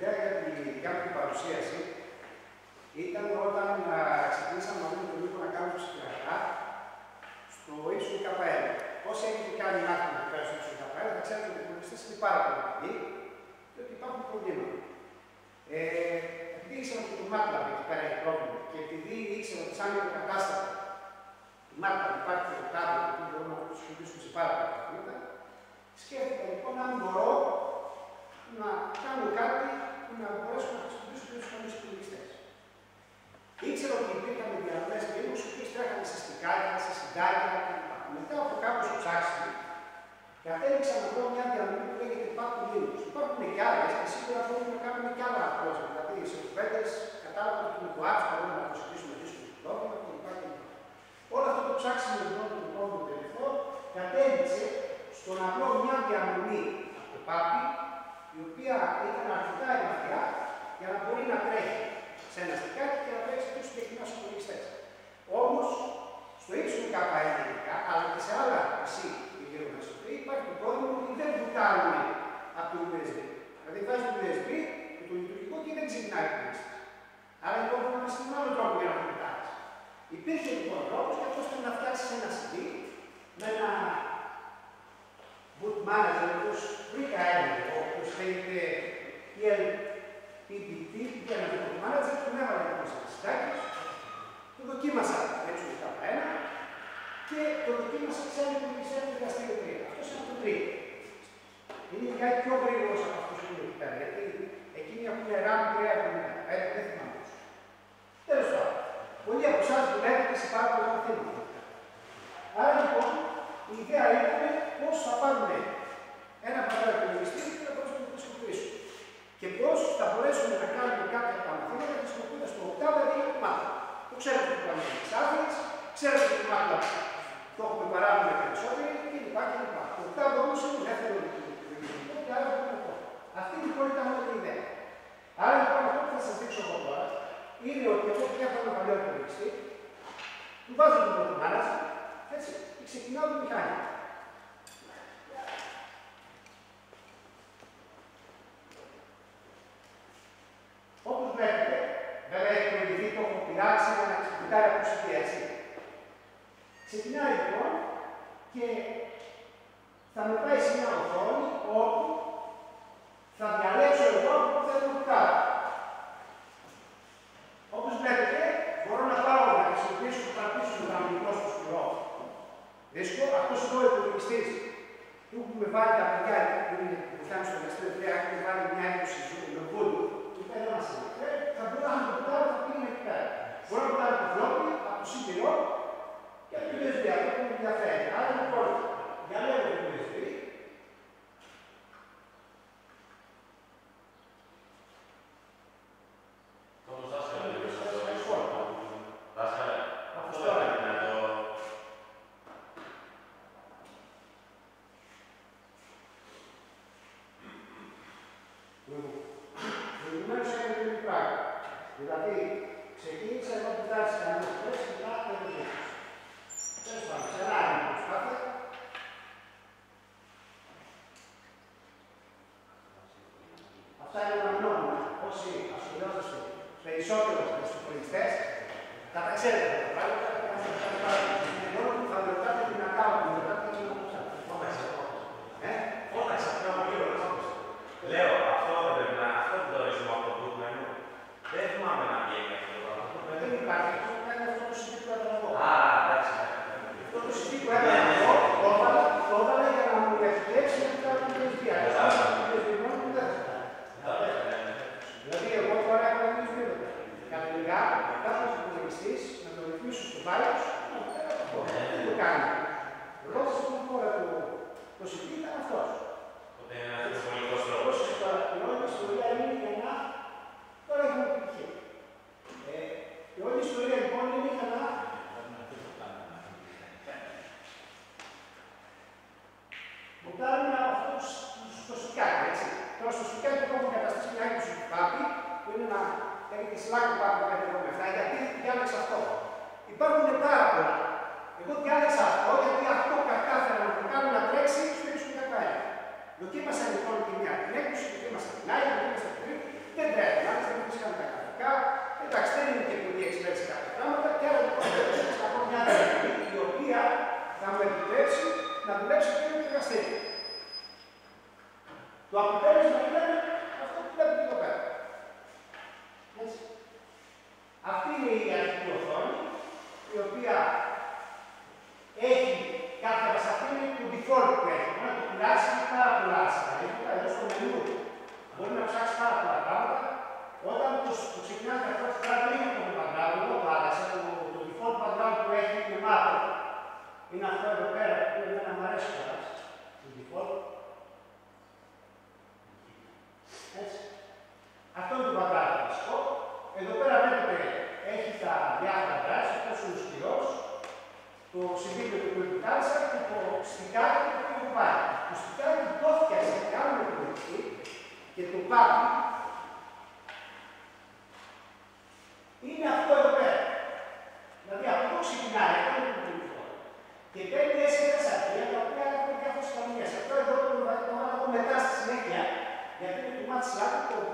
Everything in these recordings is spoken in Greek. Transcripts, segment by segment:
ιδέα για τη δικιά μου την παρουσίαση ήταν όταν ξεκινήσαμε μαζί με τον Νίκο να κάνουμε ψηφιακά στο ύψο K1. Όσοι έχετε κάνει μάθημα που κάνει στο ύψο K1, θα ξέρετε ότι οι υπολογιστές είναι πάρα πολύ καλοί και ότι υπάρχουν προβλήματα. Επειδή ήξερα ότι το MATLAB εκεί πέρα έχει πρόβλημα και επειδή ήξερα ότι σαν το κατάστατο του MATLAB υπάρχει το κάτω που μπορούμε να το χρησιμοποιήσουμε σε πάρα πολλά πράγματα, σκέφτηκα λοιπόν αν μπορώ να κάνω κάτι που να μπορέσω να χρησιμοποιήσω και τους καλούς υπολογιστές. Ήξερα ότι υπήρχαν διαδρομές Linux οι οποίες τρέχανε σε στικάκια, σε συντάκια κλπ. Μετά από κάπως ψάξιμο, κατέληξα να βρω μια διαδρομή που λέγεται Path Linux. Υπάρχουν και άλλες και σίγουρα μπορούμε να κάνουμε και άλλα project. Δηλαδή σε κουβέντες, κατάλογο του κοινικού apps, μπορούμε να το συζητήσουμε δύσκολο πρόβλημα κλπ. Όλο αυτό το ψάξιμο λοιπόν του πρώτου τελευταίου κατέληξε στο να βρω μια διαδρομή από το Papi, η οποία ήταν αρκετά ελαφριά για να μπορεί να τρέχει σε ένα στικάκι και να τρέχει στους συγκεκριμένους υπολογιστές. Όμως, στο ύψο του K1 ειδικά, αλλά και σε άλλα PC γύρω μας, υπάρχει το πρόβλημα ότι δεν βουτάρουν από το USB. Δηλαδή, βάζει το USB και το λειτουργικό και δεν ξυπνάει το USB. Άρα, λοιπόν, θα μας έναν άλλο τρόπο για να το βουτάρεις. Υπήρχε λοιπόν τρόπος και αυτός ήταν να φτιάξει ένα CD με ένα boot manager, όπως βρήκα έλεγε, όπως λέγεται PLPBT, που ήταν το boot manager, τον έβαλε λοιπόν σε συντάκες, το δοκίμασα έτσι το K1 και το δοκίμασα ξανά που είχε το εργαστήριο 3. Αυτός είναι το 3. Είναι κάτι πιο γρήγορος από αυτός που είναι εκεί πέρα, γιατί εκείνη που είναι RAM 370, δεν θυμάμαι. Τέλος πάντων, πολλοί από εσάς δουλεύετε σε πάρα πολλά θέματα. Άρα λοιπόν, η ιδέα ήταν πώς θα πάρουμε ένα παλαιό υπολογιστή και να μπορέσουμε να το χρησιμοποιήσουμε. Και πώς θα μπορέσουμε να κάνουμε κάποια από τα μαθήματα χρησιμοποιώντας το Octave αντί για το MATLAB. Το ξέρετε ότι πάμε με τις άδειες, ξέρετε ότι το MATLAB το έχουμε παράδειγμα περισσότεροι κλπ. Το Octave όμως είναι ελεύθερο λειτουργικό και άρα δεν είναι αυτό. Αυτή λοιπόν ήταν όλη η ιδέα. Άρα λοιπόν αυτό που θα σας δείξω εγώ τώρα είναι ότι εγώ φτιάχνω ένα παλαιό υπολογιστή, του βάζω τον πρώτο manager, έτσι, και ξεκινάω το μηχάνημα. Όπως βλέπετε, βέβαια έχει προηγηθεί, το έχω πειράξει για να ξεπιτάει από CD, έτσι. Ξεκινάει λοιπόν και θα με πάει σε μια οθόνη όπου θα διαλέξω εγώ που θέλω να κάνω. Όπως βλέπετε, μπορώ να πάω να χρησιμοποιήσω το παραπίσω του γραμμικό στο σκουρό δίσκο. Αυτός εδώ ο υπολογιστής του έχουμε βάλει τα παιδιά που φτάνει στο εργαστήριο 3, έχουμε βάλει μια έκδοση με βούλου, που δεν μας ενδιαφέρει, θα μπορώ να το πάρω, θα πήγαινε εκεί πέρα. Μπορώ να το πάρω το φλόπι, από το CD-ROM και από το USB, αυτό που με ενδιαφέρει. Άρα λοιπόν, διαλέγω το USB. Προηγουμένως έκανε το ίδιο πράγμα. Δηλαδή, ξεκίνησα εγώ την τάση κανένας φορές και μετά δεν το δείξω. Τέλος πάντων, σε ένα άλλη προσπάθεια. Αυτά είναι τα μνώμενα. Όσοι ασχολιάζονται περισσότερο με τους υπολογιστές, θα τα ξέρετε τα πράγματα. Μόνο που θα με ρωτάτε την account, με ρωτάτε την account. Φώταξα, λέω, αυτό πρέπει να αυτό το ορίζουμε από το προηγούμενο. Δεν θυμάμαι να βγαίνει αυτό το πράγμα. Δεν υπάρχει, αυτό που κάνει αυτό το CD που έβαλα εγώ. Α, εντάξει. Αυτό το CD που έβαλα εγώ, το έβαλα για να μου επιτρέψει να κάνω το USB. Αλλά το USB μόνο που δεν θα κάνει. Δηλαδή, εγώ τώρα έχω ένα USB εδώ. Κανονικά, κάποιος υπολογιστής να το ρυθμίσω στο BIOS, δεν το κάνει. Ο λόγος που τώρα το CD ήταν αυτός. Οπότε είναι ένας συμβολικός τρόπος. Η όλη ιστορία είναι για να. Τώρα έχουμε επιτυχία. Η όλη ιστορία λοιπόν είναι για να. Βουτάρουμε αυτούς στο σουκάκι, έτσι. Τώρα στο σουκάκι που έχουμε καταστήσει μια έκδοση του Papi, που είναι ένα λέγεται Slack Papi 5.7, γιατί διάλεξα αυτό. Υπάρχουν πάρα πολλά. Εγώ διάλεξα αυτό γιατί αυτό κατάφερα να το κάνω να τρέξει στο ύψο του K1. Δοκίμασα λοιπόν τη μια την έκδοση, δοκίμασα την άλλη, δοκίμασα την τρίτη,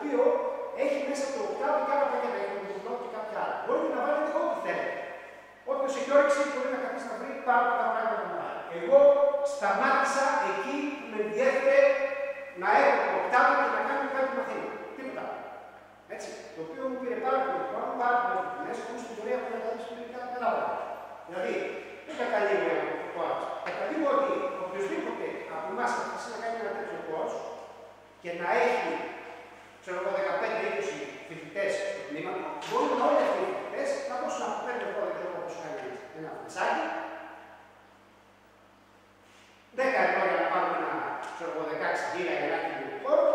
οποίο έχει μέσα το οκτάβο και άλλα πακέτα, έχει το διπλό και κάποια άλλα. Μπορείτε να βάλετε ό,τι θέλετε. Όποιος έχει όρεξη μπορεί να καθίσει να βρει πάρα πολλά πράγματα να βάλει. Εγώ σταμάτησα εκεί που με ενδιέφερε να έχω το οκτάβο και να κάνω κάτι μαθήμα. Τίποτα. Έτσι. Το οποίο μου πήρε πάρα πολύ χρόνο, πάρα πολλές δοκιμές, όμως στην πορεία που μεταδείξει πήρε κάτι καλά πράγματα. Δηλαδή, δεν καταλήγω εγώ τώρα. Καταλήγω ότι οποιοδήποτε από εμάς θα αρχίσει να κάνει ένα τέτοιο course και να έχει, ξέρω εγώ, 15-20 φοιτητές στο τμήμα του, μπορούν όλοι αυτοί οι φοιτητές να δώσουν από 5 ευρώ, δεν ξέρω πώς κάνει ένα φοιτησάκι, 10 ευρώ για να πάρουμε ένα, ξέρω εγώ, 16 γίγα για να έχει ένα χώρο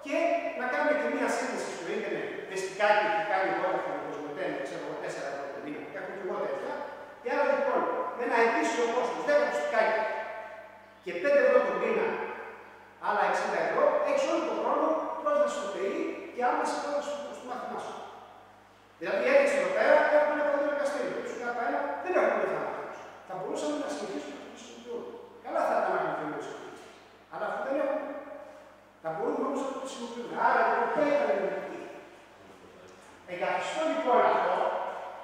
και να κάνουμε και μία σύνδεση στο ίντερνετ με στικάκι που κάνει η Vodafone και Κοσμοτέ, ξέρω εγώ, 4 ευρώ το μήνα, και έχω και εγώ τέτοια. Και άρα λοιπόν, με ένα ετήσιο κόστος 10 το στικάκι και 5 ευρώ το μήνα, άλλα 60 ευρώ, έχεις όλο τον χρόνο πρόσβαση στο ΠΕΗ και άμεση πρόσβαση στο μάθημά σου. Δηλαδή, έρχεσαι εδώ πέρα, έχουμε ένα παλιό εργαστήριο. Σου κάπου ένα, δεν έχουμε θέματα. Θα μπορούσαμε να συνεχίσουμε να χρησιμοποιούμε. Καλά θα ήταν να έχουμε χρησιμοποιήσει. Αλλά αυτό δεν έχουμε. Θα μπορούμε όμως να το χρησιμοποιούμε. Άρα, λοιπόν, ποια ήταν η λογική. Εγκαθιστώ λοιπόν αυτό,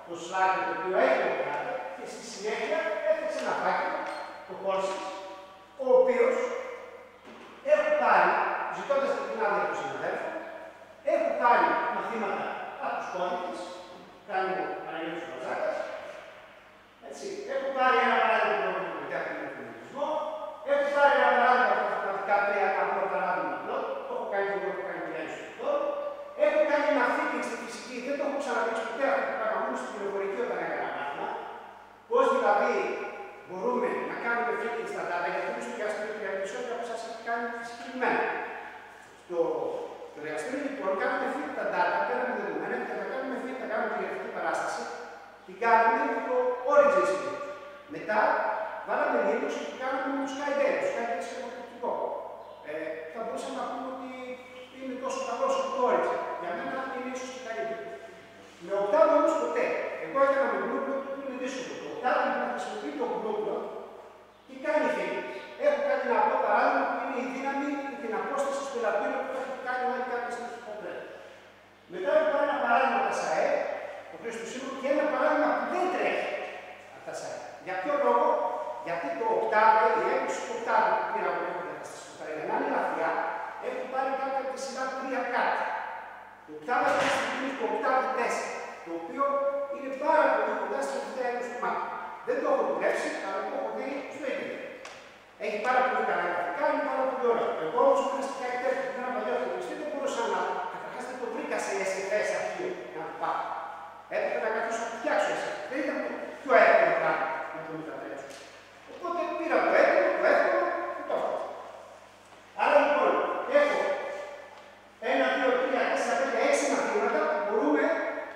το slide το οποίο έχει εδώ πέρα, και στη συνέχεια έφτιαξε ένα φάκελο, το Courses, ο οποίος έχω πάρει, ζητώντας την άδεια του συναδέλφου, έχω πάρει μαθήματα από τους κώδικες, κάνει ο Παναγιώτης Βαζάκας, έτσι, έχω πάρει ένα παράδειγμα για τον πολιτισμό, έχω πάρει ένα παράδειγμα από τα μαθηματικά πλοία, ένα απλό παράδειγμα πλότ, το έχω κάνει και εγώ, το έχω κάνει και στο πλότ, έχω κάνει ένα fitting στη φυσική, δεν το έχω ξαναδείξει ποτέ αυτό το πράγμα μόνο στην πληροφορική όταν έκανα μάθημα, πώς δηλαδή μπορούμε να κάνουμε fitting στα data, γιατί το εργαστήριο και οι περισσότεροι από εσάς έχει κάνει συγκεκριμένα. Το εργαστήριο λοιπόν κάνουμε fit τα data πέρα με δεδομένα και θα κάνουμε fit, θα κάνουμε τη γραφική παράσταση, την κάνουμε με το origin script. Μετά βάλαμε Linux και την κάναμε με το Skydale. Το Skydale είναι καταπληκτικό. Θα μπορούσαμε να πούμε ότι είναι τόσο καλό όσο το origin. Για μένα είναι ίσως και καλύτερο. Με οκτάβο όμως ποτέ. Εγώ έκανα με Blueprint που είναι δύσκολο. Το οκτάβο να χρησιμοποιεί το Blueprint και κάνει fit. Έχω κάνει ένα απλό παράδειγμα που είναι η δύναμη και την απόσταση στο λατίνο που έχει κάνει όλοι κάποιες στιγμές που πρέπει. Μετά έχω πάρει ένα παράδειγμα από τα ΣΑΕ, το οποίο στο σύνολο και ένα παράδειγμα που δεν τρέχει από τα ΣΑΕ. Για ποιο λόγο? Γιατί το οκτάβο, η έκδοση του οκτάβου που πήρα από την κατάσταση του για να είναι ελαφριά, έχω πάρει κάποια από τη σειρά 3 κάτι. Το οκτάβο έχει στιγμή το οκτάβο 4, το οποίο είναι πάρα πολύ κοντά στην τελευταία έκδοση του μάθημα. Δεν το έχω δουλέψει, αλλά το έχω δει στο ίντερνετ. Έχει πάρα πολύ καλά γραφικά, είναι πάρα πολύ ωραία. Εγώ όμως που χρειαστικά εκτέρχομαι από ένα παλιό αυτοκινητή, δεν μπορούσα να καταρχάς δεν το βρήκα σε SFS αρχείο για να το πάω. Έπρεπε να καθίσω να το φτιάξω εσύ. Δεν ήταν το πιο εύκολο πράγμα να το μετατρέψω. Οπότε πήρα το εύκολο και το έφτιαξα. Άρα λοιπόν, έχω 1, 2, 3, 4, 5, 6 μαθήματα που μπορούμε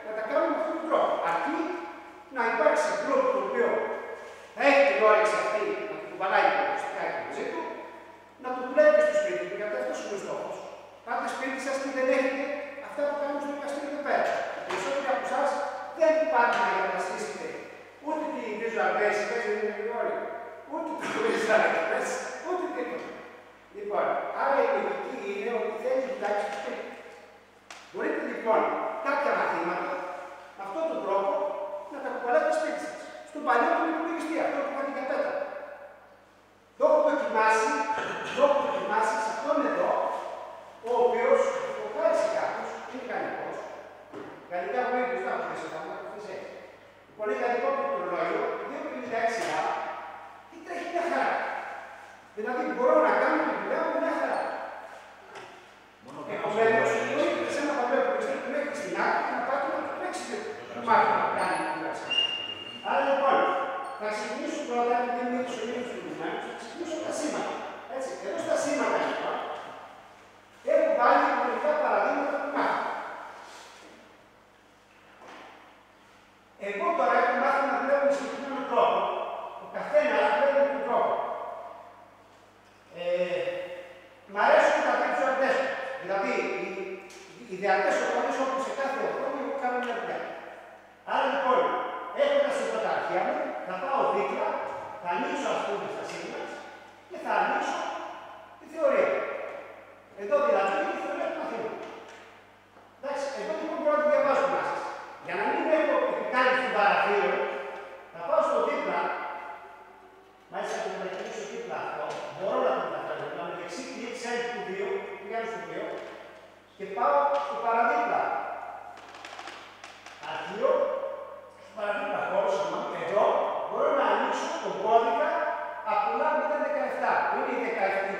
να τα κάνουμε με αυτόν τον τρόπο. Αρκεί να υπάρξει group το οποίο θα έχει την όρεξη αυτή να το κουβαλάει το στικάκι μαζί του, να το δουλεύει στο σπίτι του, γιατί αυτός είναι ο στόχος. Πάτε σπίτι σας και δεν έχετε αυτά που κάνουμε στο εργαστήριο εδώ πέρα. Οι περισσότεροι από εσάς δεν υπάρχουν να εγκαταστήσετε ούτε τη Visual Basic, δεν είναι όλοι, ούτε το Visual Basic, ούτε τίποτα. Λοιπόν, άρα η λογική είναι ότι θέλει δουλειά στο σπίτι. Μπορείτε λοιπόν κάποια μαθήματα με αυτόν τον τρόπο να τα κουβαλάτε σπίτι σας. Στον παλιό τον υπολογιστή, αυτό που κάνει για πέτα. Το έχω δοκιμάσει σε αυτόν εδώ, ο οποίος το χάρισε κάποιος, είναι ικανικός. Γαλλικά που είναι μπροστά από τις εφαρμογές έτσι. Λοιπόν, είναι ικανικό πληκτρολόγιο, 256 και τρέχει μια χαρά. Δηλαδή μπορώ να κάνω τη δουλειά μου μια χαρά. Επομένως, μπορείτε σε ένα παλιό υπολογιστή που μέχρι στην άκρη να πάτε να το τρέξετε το μάθημα να κάνει τη δουλειά σας. Άρα λοιπόν, θα ξεκινήσω πρώτα, γιατί δεν είναι τους ομίλους του Λουμμένου, θα ξεκινήσω τα σήματα. Έτσι, εδώ στα σήματα λοιπόν, έχω βάλει μερικά παραδείγματα του μάθημα. Εγώ τώρα έχω μάθει να δουλεύω με συγκεκριμένο τρόπο. Ο καθένας δουλεύει με τον τρόπο. Μ' αρέσουν τα visual desktop. Δηλαδή, οι ιδεατές οθόνες όπου σε κάθε οθόνη εγώ κάνω μια δουλειά. Άρα λοιπόν, έχοντας εδώ τα αρχεία μου, θα πάω δίπλα, θα ανοίξω ας πούμε στα σύνδεμα και θα ανοίξω τη θεωρία. Εδώ δηλαδή είναι η θεωρία του μαθήματος. στο παραδίπλα αρχείο, στο παραδίπλα χώρο, εδώ μπορώ να ανοίξω τον κώδικα από το λάβο 017, που είναι η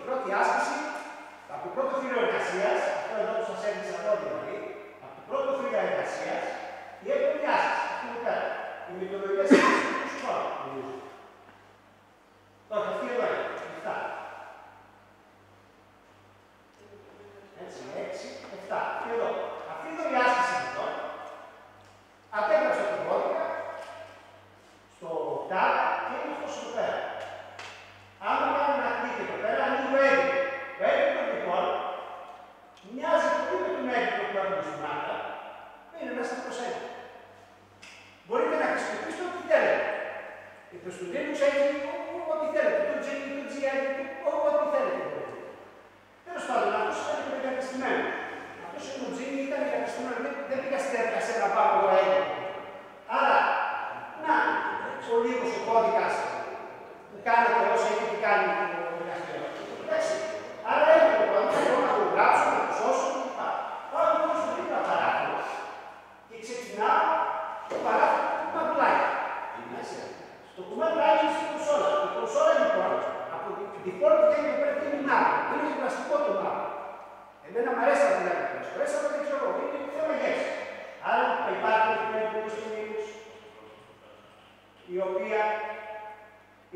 πρώτη άσκηση, από το πρώτο φύλλο εργασίας, αυτό εδώ που σας έδειξα εδώ δηλαδή, από το πρώτο φύλλο εργασίας, η έβδομη άσκηση, αυτή είναι πέρα. Η μεθοδολογία σύγκριση του σχόλου, νομίζω. Όχι, αυτή εδώ είναι, αυτά. Έτσι, 6, 7, αυτή εδώ. Αυτή εδώ η άσκηση λοιπόν, απέγραψα τον κώδικα, στο tab και είναι αυτός εδώ πέρα. Άμα κάνω ένα κλικ εδώ πέρα, ανοίγω έντυπο. Το έντυπο λοιπόν μοιάζει πολύ με τον έντυπο που έχουμε στην μάρκα, είναι μέσα στο προσέγγι. Μπορείτε να χρησιμοποιήσετε ό,τι θέλετε. Το στο Linux έχει ό,τι θέλετε. Το GNU, το GNU, ό,τι θέλετε. Τέλος πάντων, αυτός ήταν και εγκαταστημένο. Αυτός ο GNU ήταν εγκαταστημένο. Δεν πήγα στην διαδικασία να πάω το έντυπο. Άρα, να, ο λίγος ο κώδικας που κάνετε όσο έχετε κάνει το εργαστήριο. Εντάξει. Άρα έχω το κώδικα, εγώ να το γράψω, να το σώσω κλπ. Πάω λοιπόν στο δίπλα παράθυρο και ξεκινάω το παράθυρο του command line. Στο command line είναι στην κονσόλα. Η κονσόλα λοιπόν από την default βγαίνει το πρέπει είναι μάπα. Είναι γυμναστικό το μάπα. Εμένα μου αρέσει να δουλεύω πολλές φορές, αλλά δεν ξέρω, είναι θέμα γεύση. Άρα υπάρχει μια εκπομπή στο Linux, η οποία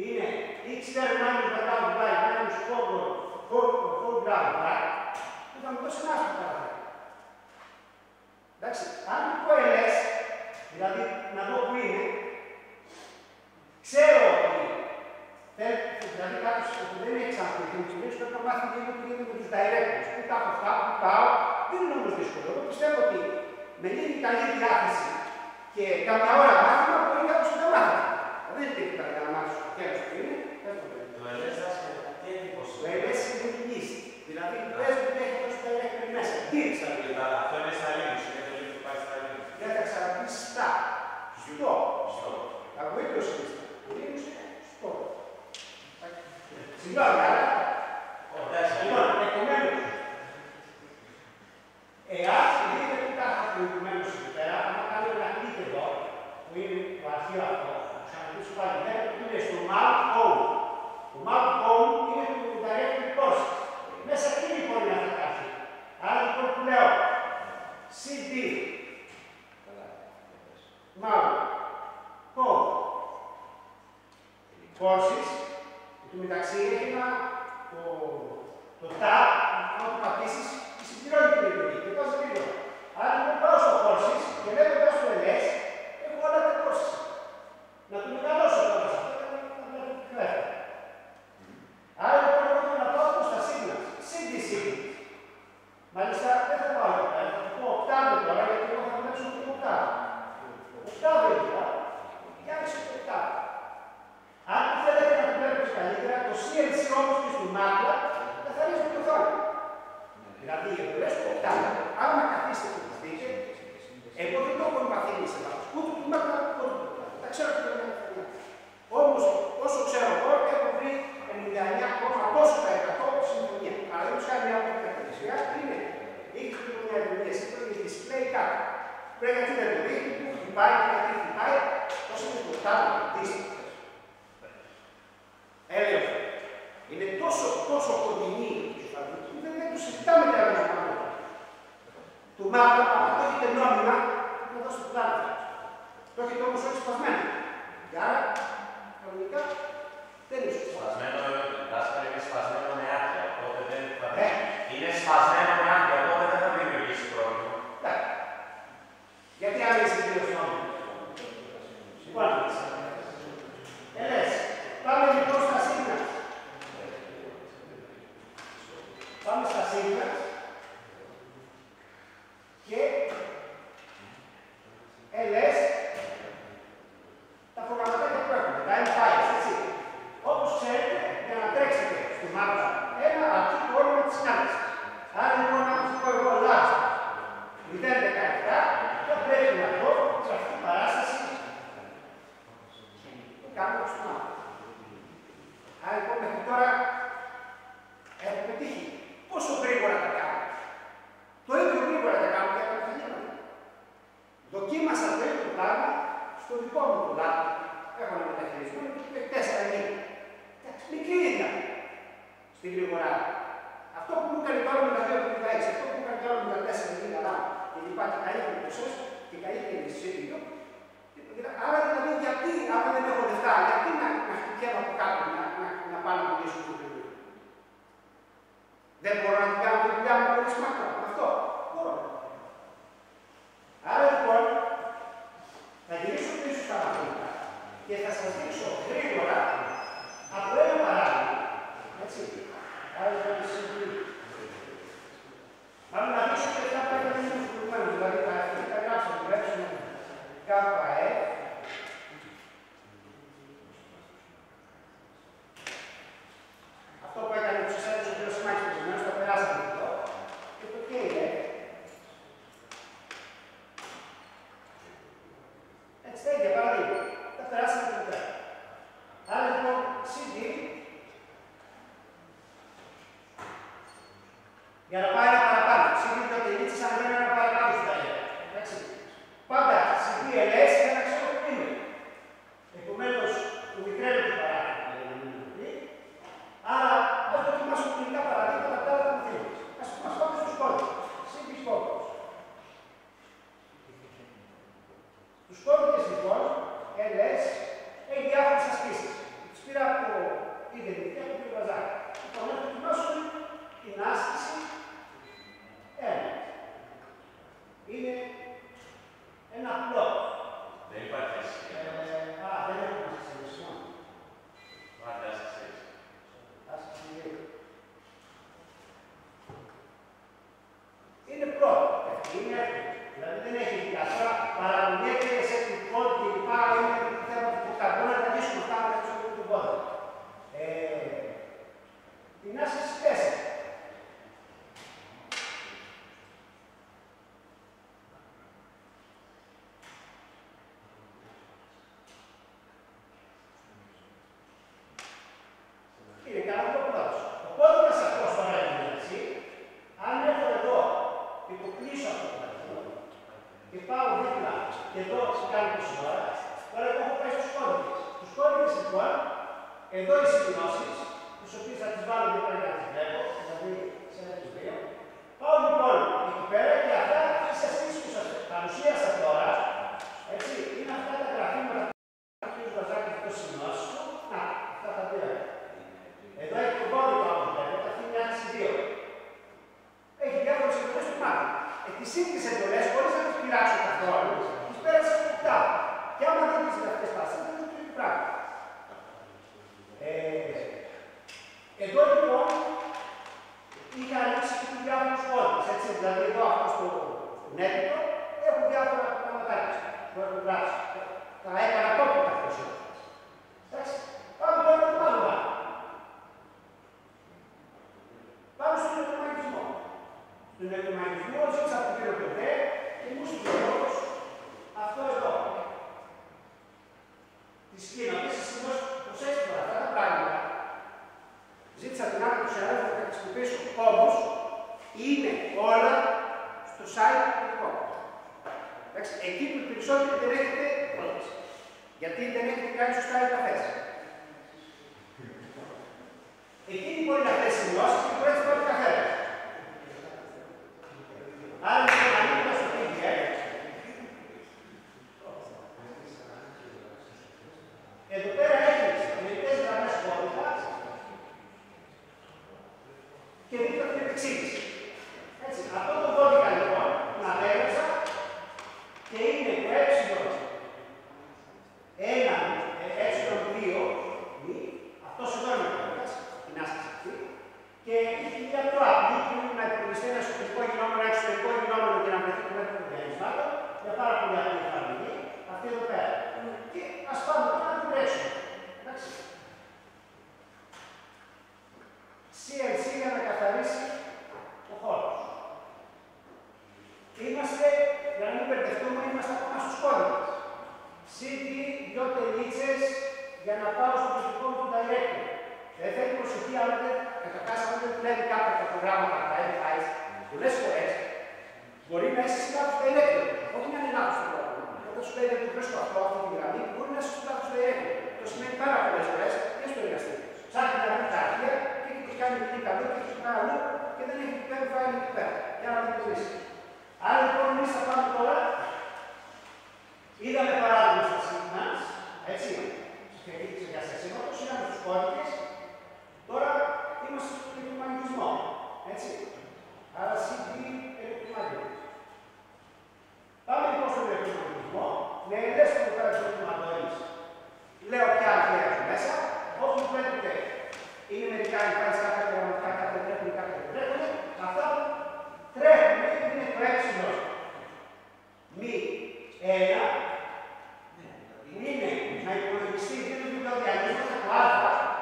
είναι external minus background black minus foreground black, που θα μου δώσει ένα άσπρο παραθέρο. Εντάξει, αν πω ls, δηλαδή να δω που είναι, ξέρω ότι δηλαδή κάποιος που δεν έχει ξαναπληθεί με τους πρέπει να μάθει λίγο τι γίνεται με τους directors. Πού τα έχω αυτά, πού πάω, δεν είναι όμως δύσκολο. Εγώ πιστεύω ότι με λίγη καλή διάθεση και καμιά ώρα μάθημα μπορεί κάποιος να μάθει. Δεν είναι τίποτα για να μάθεις το τέλος που είναι. Το LS τι εντύπωση. Το LS είναι λύση. Δηλαδή πες ότι έχει τόσο directory μέσα. Τι αυτό είναι στα Linux, είναι το Linux που πάει στα Linux. για να ξαναπείς στα. Στο. Από ίδιος είναι στα. Το Linux είναι στο. Συγγνώμη, αλλά. Λοιπόν, επομένως, εάν δείτε τι τα είχα προηγουμένως εδώ πέρα, αν κάνω ένα κλικ εδώ, που είναι το αρχείο αυτό, ξαναπήσω πάλι, βλέπετε ότι είναι στο Mount Home. Το Mount Home είναι το directory process. Μέσα εκεί λοιπόν είναι αυτά τα αρχεία. Άρα λοιπόν που λέω, CD, Mount Home, courses, του μεταξύ έχει ένα το tab, αν το πατήσεις, συμπληρώνει την επιλογή και πας λίγο. Άρα λοιπόν πάω στο courses και βλέποντας το LS, έχω όλα τα courses. Να το μεγαλώσω τώρα σε αυτό, να βλέπω τι κλέφω. Άρα λοιπόν εγώ θέλω να πάω στα signals, CD signals. Μάλιστα δεν θα πάω εδώ πέρα, θα το πω οκτάβο τώρα, γιατί εγώ θα δουλέψω το οκτάβο. Οκτάβο εδώ, για μισό το οκτάβο. Αν θέλετε να το βλέπετε καλύτερα, το CNC όμως και στο MATLAB καθαρίζει την οθόνη. Δηλαδή, οι εντολές του οκτάβου, άμα καθίσετε και το δείτε, εγώ δεν το έχω μαθαίνει σε βάθος. Ούτε του MATLAB, ούτε του οκτάβου. Τα ξέρω και δεν είναι. Όμως, όσο ξέρω εγώ, έχω βρει 99 πόσο τα 100 συμφωνία. Αλλά δεν τους κάνει μια άλλη χαρακτηριστικά, είναι η κοινωνία εμπειρίας, η display κάτω. Πρέπει να την εντολή, που χτυπάει και γιατί χτυπάει, όσο είναι το οκτάβου, αντίστοιχα. Έλεγχο. Είναι τόσο κοντινή που δεν το συζητάμε για να πάμε. Του μάπα, αν το έχετε νόμιμα, να δώσω το πλάνο. Το έχετε όμως όχι σπασμένο. Και άρα, κανονικά, δεν είναι σωστό. Σπασμένο, δάσκαλε, είναι σπασμένο με άκρια, οπότε δεν θα... Είναι σπασμένο με άκρια, οπότε δεν θα δημιουργήσει πρόβλημα. Γιατί αν είσαι δύο νόμιμο. Λοιπόν, πάμε λοιπόν στα signals. Πάμε στα signals και LS τα προγραμματάκια που έχουμε, τα M-Files, έτσι. Όπως ξέρετε, για να τρέξετε στο μάπα, ένα αρχικό όνομα της συνάντησης. Άρα στην γρηγορά. Αυτό που μου έκανε τώρα με τα 2,56, αυτό που μου έκανε τώρα με τα 4,90 καλά, και υπάρχει καλύτερη ποσός και καλύτερη σύγκριτο. Άρα δηλαδή, γιατί, άμα δεν έχω λεφτά, γιατί να χτυπιέμαι από κάτω να πάω να πουλήσω το βιβλίο. Δεν μπορώ να την κάνω τη δουλειά μου χωρίς μάκρα. Αυτό. Μπορώ. Άρα λοιπόν, θα γυρίσω πίσω στα μαθήματα και θα σας δείξω γρήγορα από ένα παράδειγμα. Έτσι. Άρα λοιπόν, μάλλον να δείξω και αυτά που έκανε στους προηγουμένους. Δηλαδή, τα γράψαμε, γράψαμε ΚΑΕ. Αυτό που έκανε τους εσέντες ο κ. Σιμάκης προηγουμένως, τα περάσαμε εδώ. Και το τι είναι. Έτσι τα ίδια παραδείγμα. Τα περάσαμε εδώ πέρα. Άρα λοιπόν, CD, για να πάει ένα παραπάνω. CD το τελίτσι σαν να γίνει ένα παραπάνω στην ταγέρα. Εντάξει. Πάντα CDLS για να ξέρω που είναι. Επομένως, το μικραίνω το παράδειγμα. Άρα, ας δοκιμάσουμε κοινικά παραδείγματα από τα άλλα μαθήματα. Ας πάμε στους κώδικες. CD κώδικες. Στους κώδικες λοιπόν, LS, έχει διάφορες ασκήσεις. Τις πήρα από ιδρυτική, από το Βαζάκη. Λοιπόν, να δοκιμάσουμε την άσκηση 1. Είναι ένα απλό. Δεν υπάρχει άσκηση. Δεν έχουμε άσκηση. Πάντα άσκηση. Άσκηση 2. Είναι πρώτο. Είναι εύκολο. Δηλαδή δεν έχει τώρα παραγωγές σε τυπικό και λοιπά. Είναι θέμα του καρπού να τα δίσουμε αυτά με το σώμα του πόδι. Την άσκηση 4. Είναι καλά το πρώτο. Ο κώδικας αυτός τώρα είναι έτσι. Αν έχω εδώ και το κλείσω αυτό το παρελθόν και πάω δίπλα και εδώ κάνω τόση ώρα, τώρα εγώ έχω πάει στους κώδικες. Στους κώδικες λοιπόν, εδώ οι σημειώσεις, τις οποίες θα τις βάλω δίπλα για να τις βλέπω, δηλαδή σε ένα τους δύο. Πάω λοιπόν εκεί πέρα και αυτά τις ασκήσεις που σας παρουσίασα τώρα, έτσι, είναι αυτά τα γραφήματα που ο κ. Βαζάκης το σημειώσει του. Να, αυτά τα δύο. Εδώ έχει το κώδικα όπως βλέπετε, αυτή είναι άσκηση 2. Έχει διάφορες εντολές του μάθημα. Τις ίδιες εντολές, χωρίς να τις πειράξω καθόλου, τις πέρασα από τα. Και άμα δεν τις αυτές πάσεις, δεν είναι το ίδιο πράγμα. Εδώ λοιπόν είχα ανοίξει και τους διάφορους κώδικες. Έτσι, δηλαδή εδώ αυτό στον έπιτο έχω διάφορα πραγματάκια που έχω γράψει. Τα έκανα τόπο καθώς όλες. Εντάξει, πάμε τώρα το άλλο. Πάμε στον ηλεκτρομαγνητισμό. Στον ηλεκτρομαγνητισμό ζήτησα από τον κύριο Πετέ και μου στείλει αυτό εδώ. Τη σκήνα, αυτές τις σημειώσεις, προσέξτε τώρα, αυτά τα πράγματα. Ζήτησα την άκρη του συναδέλφου να τα χρησιμοποιήσω, όμως είναι όλα στο site του δικό μου. Εκεί που περισσότεροι δεν έχετε πρόταση. Γιατί δεν έχετε κάνει σωστά επαφές. Εκείνοι μπορεί να θέσει σημειώσεις και το έτσι πάρει καθένα. Άρα λοιπόν ανοίγοντας το PDF, εδώ πέρα έχεις μερικές γραμμές κώδικα και δίπλα την επεξήγηση. Έτσι, αυτό το κώδικα λοιπόν να πέρασα και είναι το ε2, αυτός εδώ είναι ο κώδικας, την άσκηση αυτή, και έχει μια πιο απλή που είναι να υπολογιστεί ένα εσωτερικό γινόμενο, ένα εξωτερικό γινόμενο και να βρεθεί το μέτρο των διανυσμάτων, για πάρα πολύ απλή εφαρμογή, αυτή εδώ πέρα. Και ας πάμε τώρα να την τρέξουμε. Εντάξει. CNC για να καθαρίσει ο χώρος. Είμαστε, για να μην μπερδευτούμε, είμαστε ακόμα στους κώδικες. CD, 2 τελίτσες για να πάω στο προσωπικό μου του director. Δεν θέλει προσοχή, αλλά καταρχάς αν δεν δουλεύει κάποια τα προγράμματα, τα MFIs, πολλές φορές μπορεί να είσαι σε κάποιο director. Όχι να είναι λάθος το πρόγραμμα. Όταν σου λέει δεν το βρίσκω αυτό, αυτή τη γραμμή, μπορεί να είσαι στο λάθος director. Το σημαίνει πάρα πολλές φορές και στο εργαστήριο. Ψάχνει να βρει τα αρχεία και έχει το έχει κάνει πολύ καλό και έχει πάει αλλού και δεν έχει κάνει φάει εκεί πέρα. Για να μην το δεις. Άρα λοιπόν εμείς θα πάμε τώρα. Είδαμε παράδειγμα στα Siemens, έτσι, για σεξίματος, είδαμε τους κώδικες. Τώρα είμαστε στον ηλεκτρομαγνητισμό, έτσι. Άρα CD ηλεκτρομαγνητισμό. Πάμε λοιπόν στον ηλεκτρομαγνητισμό, με ελεύθερο πέρα της ηλεκτρομαγνητισμός. Λέω ποια αρχαία έχει μέσα, όπως βλέπετε, είναι μερικά εμφάνιση κάποια γραμματικά, κάποια τρέχουν, κάποια δεν τρέχουν. Αυτά τρέχουν, είναι το έξινο μη 1, είναι να υπολογιστεί δύο διαλύματα του α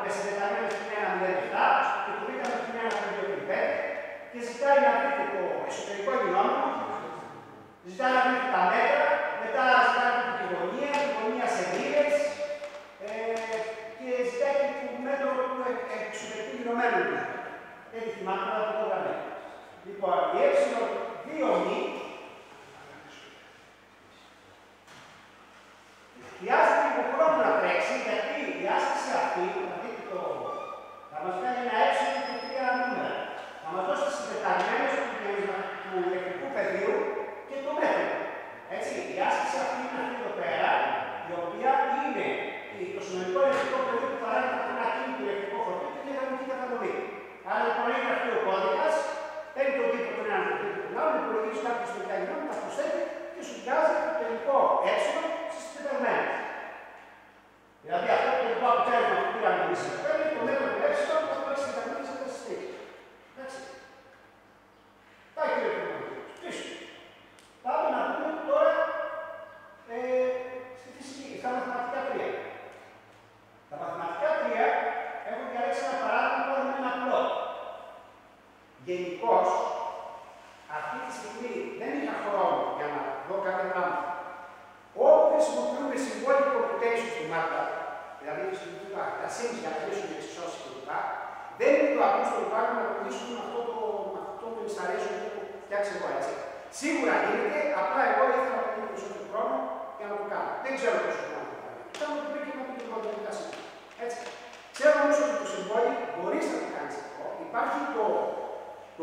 με συντεταγμένο στην 1,07 και του β στην 1,5 και ζητάει να δείτε το εσωτερικό ενδυνόμενο, ζητάει να δείτε τα μέτρα, μετά ζητάει να δείτε τη γωνία σε μοίρες και ζητάει και το μέτρο του εξωτερικού ενδυνομένου. Δεν θυμάμαι να το γραμμένο. Λοιπόν, η ε2 μη χρειάζεται λίγο χρόνο να τρέξει, γιατί η άσκηση αυτή, θα δείτε το, θα μας κάνει ένα έξοδο και τρία νούμερα. Θα μας δώσει τις συντεταγμένες του ηλεκτρικού πεδίου και το μέτρο. Έτσι, η άσκηση αυτή είναι αυτή εδώ πέρα, η οποία είναι το συνολικό ηλεκτρικό πεδίο που παράγει από ένα κίνητο ηλεκτρικό φορτίο και μια γραμμική κατανομή. Άρα λοιπόν είναι αυτή ο κώδικας, παίρνει τον τύπο τον έναν και τον τύπο τον άλλον, υπολογίζει κάποιες τελικά γνώμη, τα προσθέτει και σου βγάζει το τελικό έξοδο στις συντεταγμένες. Δηλαδή αυτό το τελικό αποτέλεσμα που πήραμε εμείς εδώ πέρα είναι το μέτρο του έξοδο που θα έχει συντεταγμένες αυτές τις στήριξες. Εντάξει. Πάει και ο ηλεκτρομαγνητισμός. Πίσω. Πάμε να δούμε τώρα στη φυσική, στα μαθηματικά 3. Τα μαθηματικά 3 έχουν διαλέξει ένα παράδειγμα που είναι ένα απλό. Γενικώς, αυτή τη στιγμή δεν είχα χρόνο για να δω κάποια πράγματα. Όπου χρησιμοποιούμε συμβόλαιο computation στη MATLAB, δηλαδή χρησιμοποιούμε τα sims για να λύσουμε εξισώσεις κλπ. Δεν είναι το απλό στο λιπάκι να το λύσουμε με αυτό το installation που έχω φτιάξει εγώ έτσι. Σίγουρα γίνεται, απλά εγώ ήθελα να κάνω περισσότερο χρόνο για να το κάνω. Δεν ξέρω πόσο χρόνο θα κάνει. Κάνω το πριν και να το κάνω διαδικασία. Έτσι. Ξέρω όμως ότι το συμβόλαιο μπορείς να το κάνεις αυτό. Υπάρχει το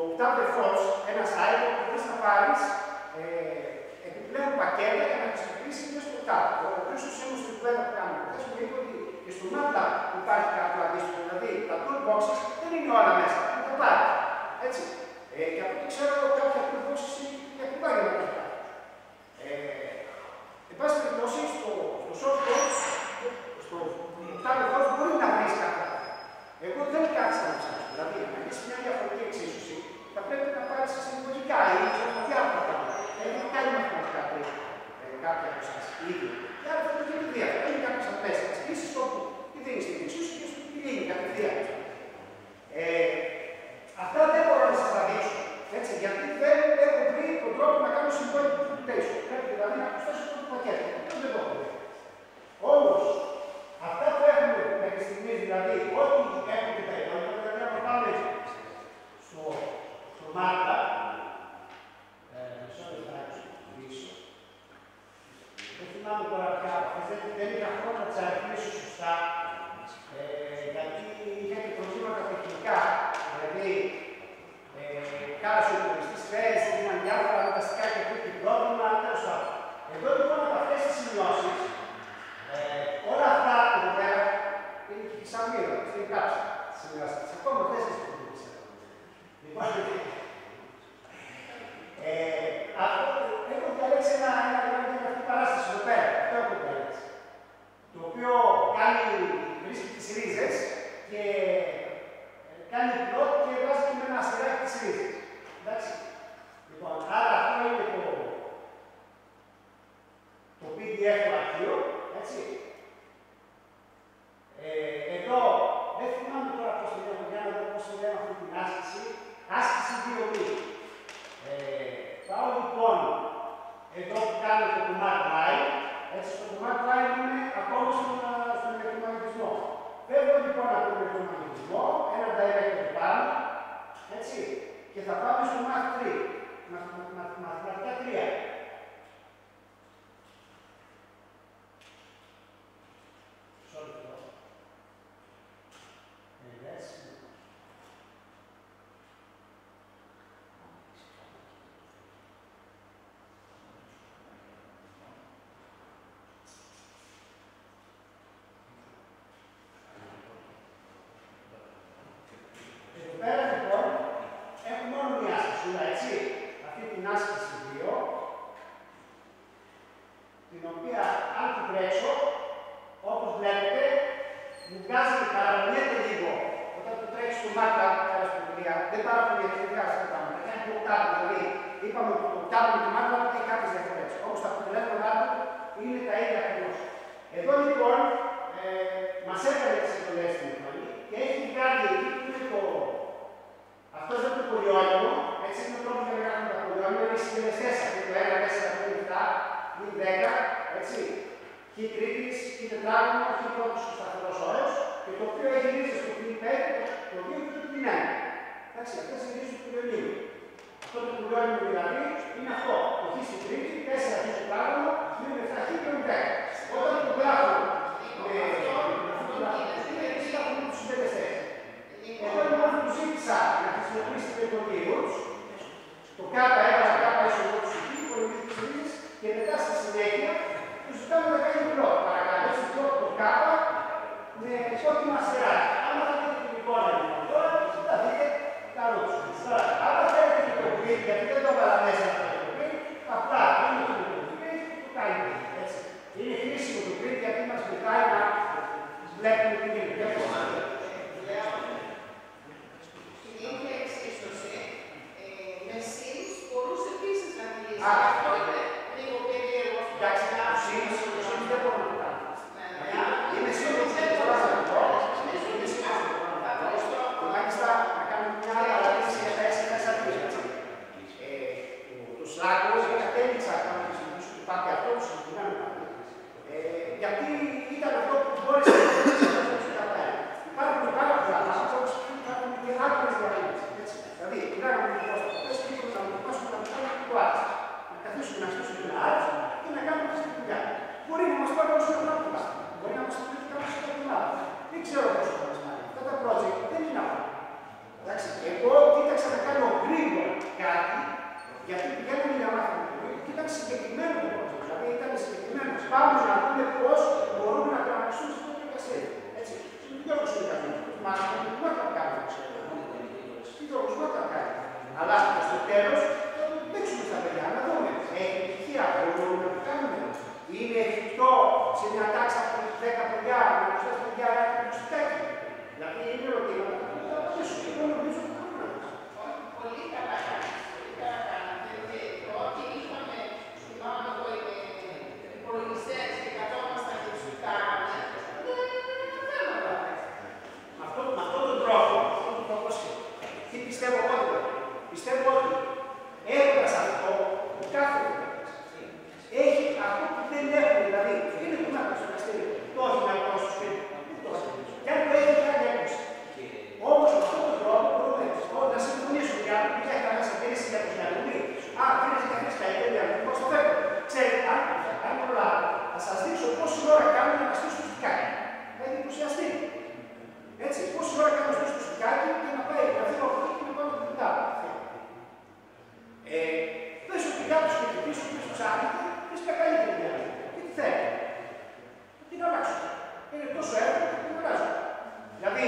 Octave Force, ένας άϊκο που μπορείς να πάρεις επιπλέον πακέτα για να χρησιμοποιήσεις και στο Octave. Ο Χρήστος όμως στην κουβέντα που κάνουμε χθες μου είπε ότι και στο MATLAB υπάρχει κάποιο αντίστοιχο. Δηλαδή τα toolboxes δεν είναι όλα μέσα, είναι τα πάρει. Έτσι. Και από ό,τι ξέρω, κάποια toolboxes είναι και ακριβά για να το κάνει. Εν πάση περιπτώσει, στο software, στο Octave Force μπορεί να βρεις κάποια. Εγώ δεν κάθισα να ψάξω. Δηλαδή, να έχεις μια διαφορετική εξίσωση, θα πρέπει να πάρεις συμβολικά ή διάφορα πράγματα. Έχω κάνει μαθηματικά πριν κάποια από εσάς ήδη. Και άρα θα το γίνει διάφορα. Είναι κάποιες απλές εξίσωσεις όπου τι δίνεις την εξίσωση και σου τι γίνει κατευθείαν. Αυτά δεν μπορώ να σας τα δείξω. Έτσι, γιατί δεν έχω βρει τον τρόπο να κάνω συμβόλαιο computation. Πρέπει δηλαδή να προσθέσω το πακέτο. Δεν το έχω βρει. Όμως, αυτά που έχουμε μέχρι στιγμής, δηλαδή, ό,τι έχουμε τα υπόλοιπα, δηλαδή να πάμε στο MATLAB, μισό λεπτάκι πίσω. Δεν θυμάμαι τώρα πια, δεν είχα χρόνο να τις αριθμίσω σωστά, γιατί είχα και προβλήματα τεχνικά. Δηλαδή, κάθε υπολογιστής θες, έγιναν διάφορα αναγκαστικά και είχε πρόβλημα, τέλος πάντων. Εδώ λοιπόν από αυτές τις σημειώσεις, όλα αυτά εδώ πέρα είναι και σαν μοίρα, στην κάψα τις σημειώσεις. Ακόμα δεν σας το δείξα. Λοιπόν, έχω διαλέξει ένα γραφική παράσταση εδώ πέρα. Αυτό έχω διαλέξει. Το οποίο βρίσκει τις ρίζες και κάνει plot και βάζει και με ένα αστεράκι τις ρίζες. Εντάξει. Λοιπόν, άρα αυτό είναι το PDF του αρχείου, έτσι. Εδώ, δεν θυμάμαι τώρα πώς το λέω, για να δω πώς το λέω αυτή την άσκηση. Άσκηση 2 πάω λοιπόν, εδώ που κάνω το command line, έτσι, το command line είναι ακόμα στον ηλεκτρομαγνητισμό. Φεύγω λοιπόν από τον ηλεκτρομαγνητισμό, ένα director πάνω, έτσι, και θα πάμε στο Math 3, μαθηματικά 3. τάμπλετ με τη μάθημα έχει κάποιες διαφορές. Όμως τα αποτελέσματά του είναι τα ίδια ακριβώς. Εδώ λοιπόν μας έκανε τις εντολές στην οθόνη και έχει κάνει εκεί που είναι το. Αυτό είναι το πολυόνιμο, έτσι είναι ο τρόπος για να κάνουμε τα πολυόνιμα, είναι οι συντελεστές αυτοί το 1, 4, 5, 7, 10, έτσι. Χ τρίτης, χ τετράγωνο, χ πρώτος ο σταθερός όρος και το οποίο έχει ρίζες στο π5, το 2 και το π1. Εντάξει, αυτές είναι οι ρίζες του πολυονίμου. Αυτό το πολυόνιμο δηλαδή είναι αυτό. Το χ στην τρίτη, 4 χ τετράγωνο, 2 με 7 χ και 10. Όταν το γράφω με αυτό το γράφω με τους συντελεστές. Εγώ λοιπόν του ζήτησα να χρησιμοποιήσει πεντοκύλους, το κάπα έβαλα κάπα ισοδό του σουτή, πολεμήθηκες ρίζες και μετά στη συνέχεια του ζητάμε να κάνει πλό. Παρακαλώ, έτσι το κάπα με κόκκινα αστεράκια. Άμα θα δείτε την εικόνα λοιπόν τώρα, θα δείτε τα ρούτσου. Άμα θέλετε και το πριν, γιατί δεν το έβαλα μέσα το πριν, απλά είναι το πριν και το κάνει. Είναι χρήσιμο το πριν γιατί μας βοηθάει να βλέπουμε την ίδια. Είχε εξίσωση, με ΣΥΝΣ μπορούσε επίσης να μιλήσει. Αυτό είναι λίγο περίεργο. Εντάξει, το ΣΥΝΣ δεν μπορούμε να το κάνουμε. Είναι σίγουρο ότι δεν μπορούμε να το κάνουμε. Μάλιστα, να κάνουμε μια άλλη αναλύση για τα S4. Το Slack, εγώ κατέληξα να χρησιμοποιήσω το πάτη αυτό, το συζητάμε πάλι. Γιατί ήταν αυτό που μπόρεσε να χρησιμοποιήσει τα πέρα. Υπάρχουν πάρα πολλά πράγματα, όπως υπάρχουν και άκρες διαδικασίες. Δηλαδή, μιλάμε με την πρόσφατα, και να μου πάσουμε να κάνουμε το άλλο. Να καθίσουμε να στήσουμε ένα άλλο και να κάνουμε αυτή τη δουλειά. Μπορεί να μας πάρει όσο να κάνουμε. Μπορεί να μας πάρει κάποιος σε κάτι άλλο. Δεν ξέρω πόσο θα μας πάρει. Αυτά τα project δεν είναι αυτά. Εντάξει, εγώ κοίταξα να κάνω γρήγορα κάτι, γιατί πηγαίνουμε για μάθημα και ήταν συγκεκριμένο το project. Δηλαδή, ήταν συγκεκριμένο. Πάμε να δούμε πώς μπορούμε να το αναπτύξουμε στο εργαστήριο. Έτσι. Δεν όπως είναι καθόλου. Μάθημα δεν μπορεί να κάνουμε. Δεν θα κάνει. Αλλά στο τέλος θα το δείξουμε στα παιδιά να δούμε. Έχει επιτυχία, μπορούμε να το κάνουμε. Είναι εφικτό σε μια τάξη από 10 παιδιά να προσθέσει παιδιά να έχουν προσθέτει. Δηλαδή είναι ερωτήματα που θα απαντήσουμε. Εγώ νομίζω ότι μπορούμε να το κάνουμε. Πολύ καλά κάνετε. Πολύ καλά κάνετε. Ότι είχαμε στην μάμα εδώ υπολογιστές και καθόμασταν και τους κοιτάγαμε. Με αυτόν τον τρόπο, τι πιστεύω εγώ. Πιστεύω ότι έχοντας αυτό, ο κάθε έχει αυτό που δεν έχουν, δηλαδή δεν έχουν άκουσα στο εργαστήριο. Το όχι να το στο σπίτι. Και αν το έχει, θα είναι έκοψη. Όμως με αυτόν τον τρόπο μπορούμε να συμφωνήσουμε για να μην έχει μέσα κρίση για τους νεαρούς. Α, φίλες και αυτές τα ίδια, πώς το φεύγω. Ξέρετε, αν προλάβω, θα σας δείξω πόση ώρα κάνουμε να στήσουμε στο σπιτάκι. Θα εντυπωσιαστεί. Έτσι, πόση ώρα κάνουμε να στήσουμε στο σπιτάκι και να πάει να φύγω από εκεί και να πάω να το πες ότι κάποιος και την πίσω και ψάχνετε, πες τα καλύτερη διάρκεια. Και τι θέλει. Την αλλάξω. Είναι τόσο έργο που την αλλάζω. Δηλαδή,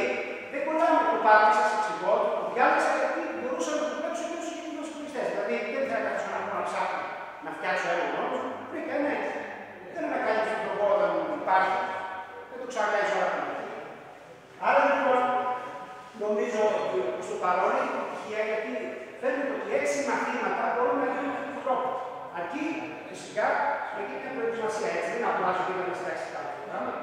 δεν κολλάμε το πάρτι σας εξηγώ, το διάλεξα γιατί μπορούσα να το δουλέψω και στους κοινούς χρηστές. Δηλαδή, δεν θα έκανα στον άνθρωπο να ψάχνω να φτιάξω έργο μόνος μου, βρήκα ένα έτσι. Δεν ανακαλύψω τον τρόπο όταν υπάρχει, δεν το ξανακάνεις όλα αυτά. Άρα λοιπόν, νομίζω ότι στο παρόν έχει επιτυχία γιατί φαίνεται ότι 6 μαθήματα μπορούν να γίνουν με αυτόν τον τρόπο. Αρκεί φυσικά να γίνει μια προετοιμασία έτσι. Δεν είναι απλά σου πήγα να στάξει κάποιο πράγμα.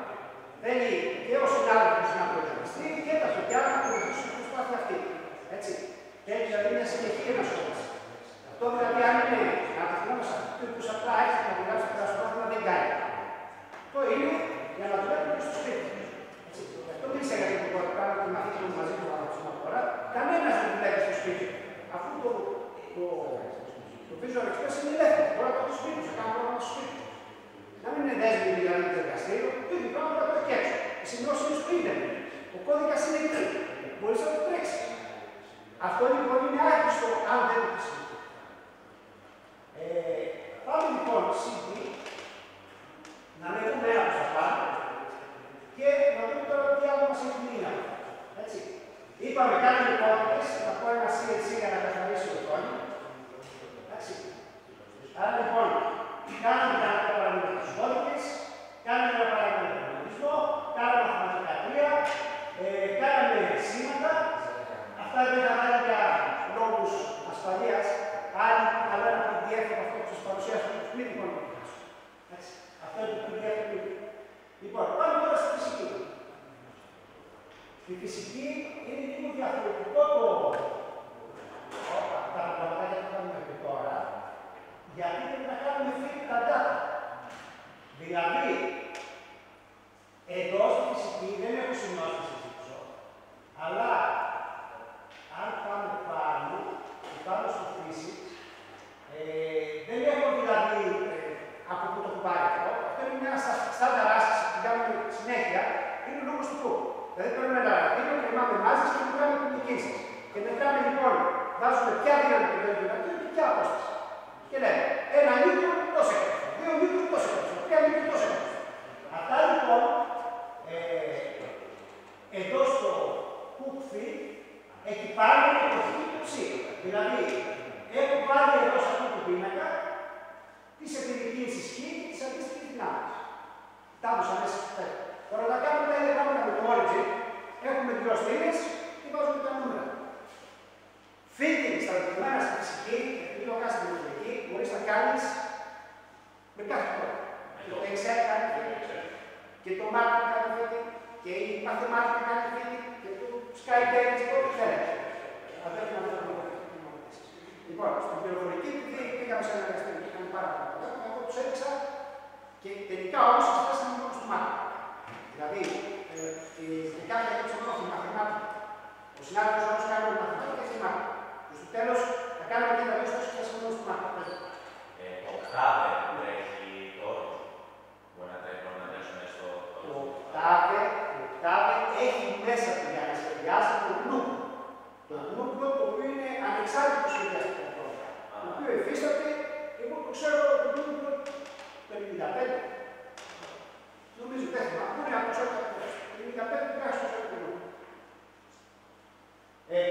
Θέλει και ο συνάδελφος να προετοιμαστεί και τα παιδιά να προετοιμαστούν στην προσπάθεια αυτή. Έτσι. Θέλει δηλαδή μια συνεχή ενασχόληση. Αυτό δηλαδή αν είναι να απευθυνόμαστε σε αυτό που απλά έχει να δουλεύει στο πράσινο δεν κάνει. Αυτό είναι για να δουλεύει και στο σπίτι. Αυτό δεν ξέρω γιατί το κάνω και μαθαίνουμε μαζί του στην αγορά. Κανένας δεν δουλεύει στο σπίτι. Αφού το Visual Express είναι ελεύθερο. Μπορεί να το στο σπίτι, να κάνει πρόγραμμα στο σπίτι. Να μην είναι δέσμη δηλαδή το εργαστήριο, το ίδιο πράγμα μπορεί να το έχει έξω. Η σημειώση είναι στο ίντερνετ. Ο κώδικας είναι εκεί. Μπορείς να το τρέξεις. Αυτό λοιπόν είναι άχρηστο αν δεν το χρησιμοποιείς. Πάμε λοιπόν CD, να ανέβουμε ένα προς τα πάνω και να δούμε τώρα τι άλλο μας έχει μείνει. Έτσι. Είπαμε κάτι υπόδεικτες, θα πω ένα CNC για να καθαρίσει το οθόνη. Εντάξει. Άρα λοιπόν, κάναμε τα παραδείγματα στους κώδικες, κάναμε ένα παράδειγμα για τον υπολογισμό, κάναμε μαθηματικά τρία, κάναμε σήματα. Αυτά δεν θα βάλει για λόγους ασφαλείας. Άλλο ένα PDF Γιατί πρέπει να κάνουμε fit τα data. Δηλαδή, εδώ στη φυσική δεν έχω σημειώσει να συζητήσω, αλλά αν πάμε πάνω στο physics, δεν έχω δηλαδή από πού το έχω πάρει αυτό. Αυτό είναι μια στάνταρ άσκηση που κάνουμε συνέχεια, είναι ο λόγος του πού. Δηλαδή παίρνουμε ένα ρατήλο και είμαστε μαζί και μετράμε την δική σας. Και μετράμε λοιπόν, βάζουμε ποια δύναμη του ρατήλου και ποια απόσταση. Και λέμε, 1 νίκρο τόσο έκατο, 2 νίκρο τόσο έκατο, 3 νίκρο τόσο έκατο. Αυτά λοιπόν, εδώ στο hook fit, εκυπάρουμε και το χ και το ψ. Δηλαδή, έχω βάλει εδώ σε αυτό το πίνακα τις επιδικήσεις χ και τις αντίστοιχες δυνάμεις. Τα έδωσα μέσα στο πέρα. Τώρα τα κάνουμε τα ίδια πράγματα με το origin. Έχουμε 2 στήλες και βάζουμε τα νούμερα. Fitting στα δεδομένα στη φυσική, επειδή το κάνεις στην μεθοδική, μπορείς να κάνεις με κάθε τρόπο. Και το Excel κάνει fitting, και το Marketing κάνει fitting, και η Mathematics κάνει fitting, και το Skype και ό,τι θέλετε. Αυτό είναι αυτό που λοιπόν, στην πληροφορική πήγαμε σε ένα εργαστήριο και είχαμε πάρα πολλά πράγματα. Εγώ τους έδειξα και τελικά όμως φτάσαμε μόνο στο μάθημα. Δηλαδή, τελικά θα έδειξα μόνο στη μαθημάτικα. Ο συνάδελφος όμως κάνει μαθηματικά και μάθημα. Και στο τέλος θα κάνουμε και τα δύο στόσεις και θα φτάσαμε μόνο στο μάθημα. Το κτάβε τρέχει τώρα. Μπορεί να τρέχουμε στο. Το κτάβε έχει μέσα του για να σχεδιάσει το γλούπ. Το γλούπ το οποίο είναι ανεξάρτητο σχεδιαστικό πρόγραμμα. Το οποίο υφίσταται, εγώ το ξέρω το γλούπ το 95. Νομίζω δεν θυμάμαι, μπορεί να το ξέρω το 95 τουλάχιστον ξέρω το γλούπ.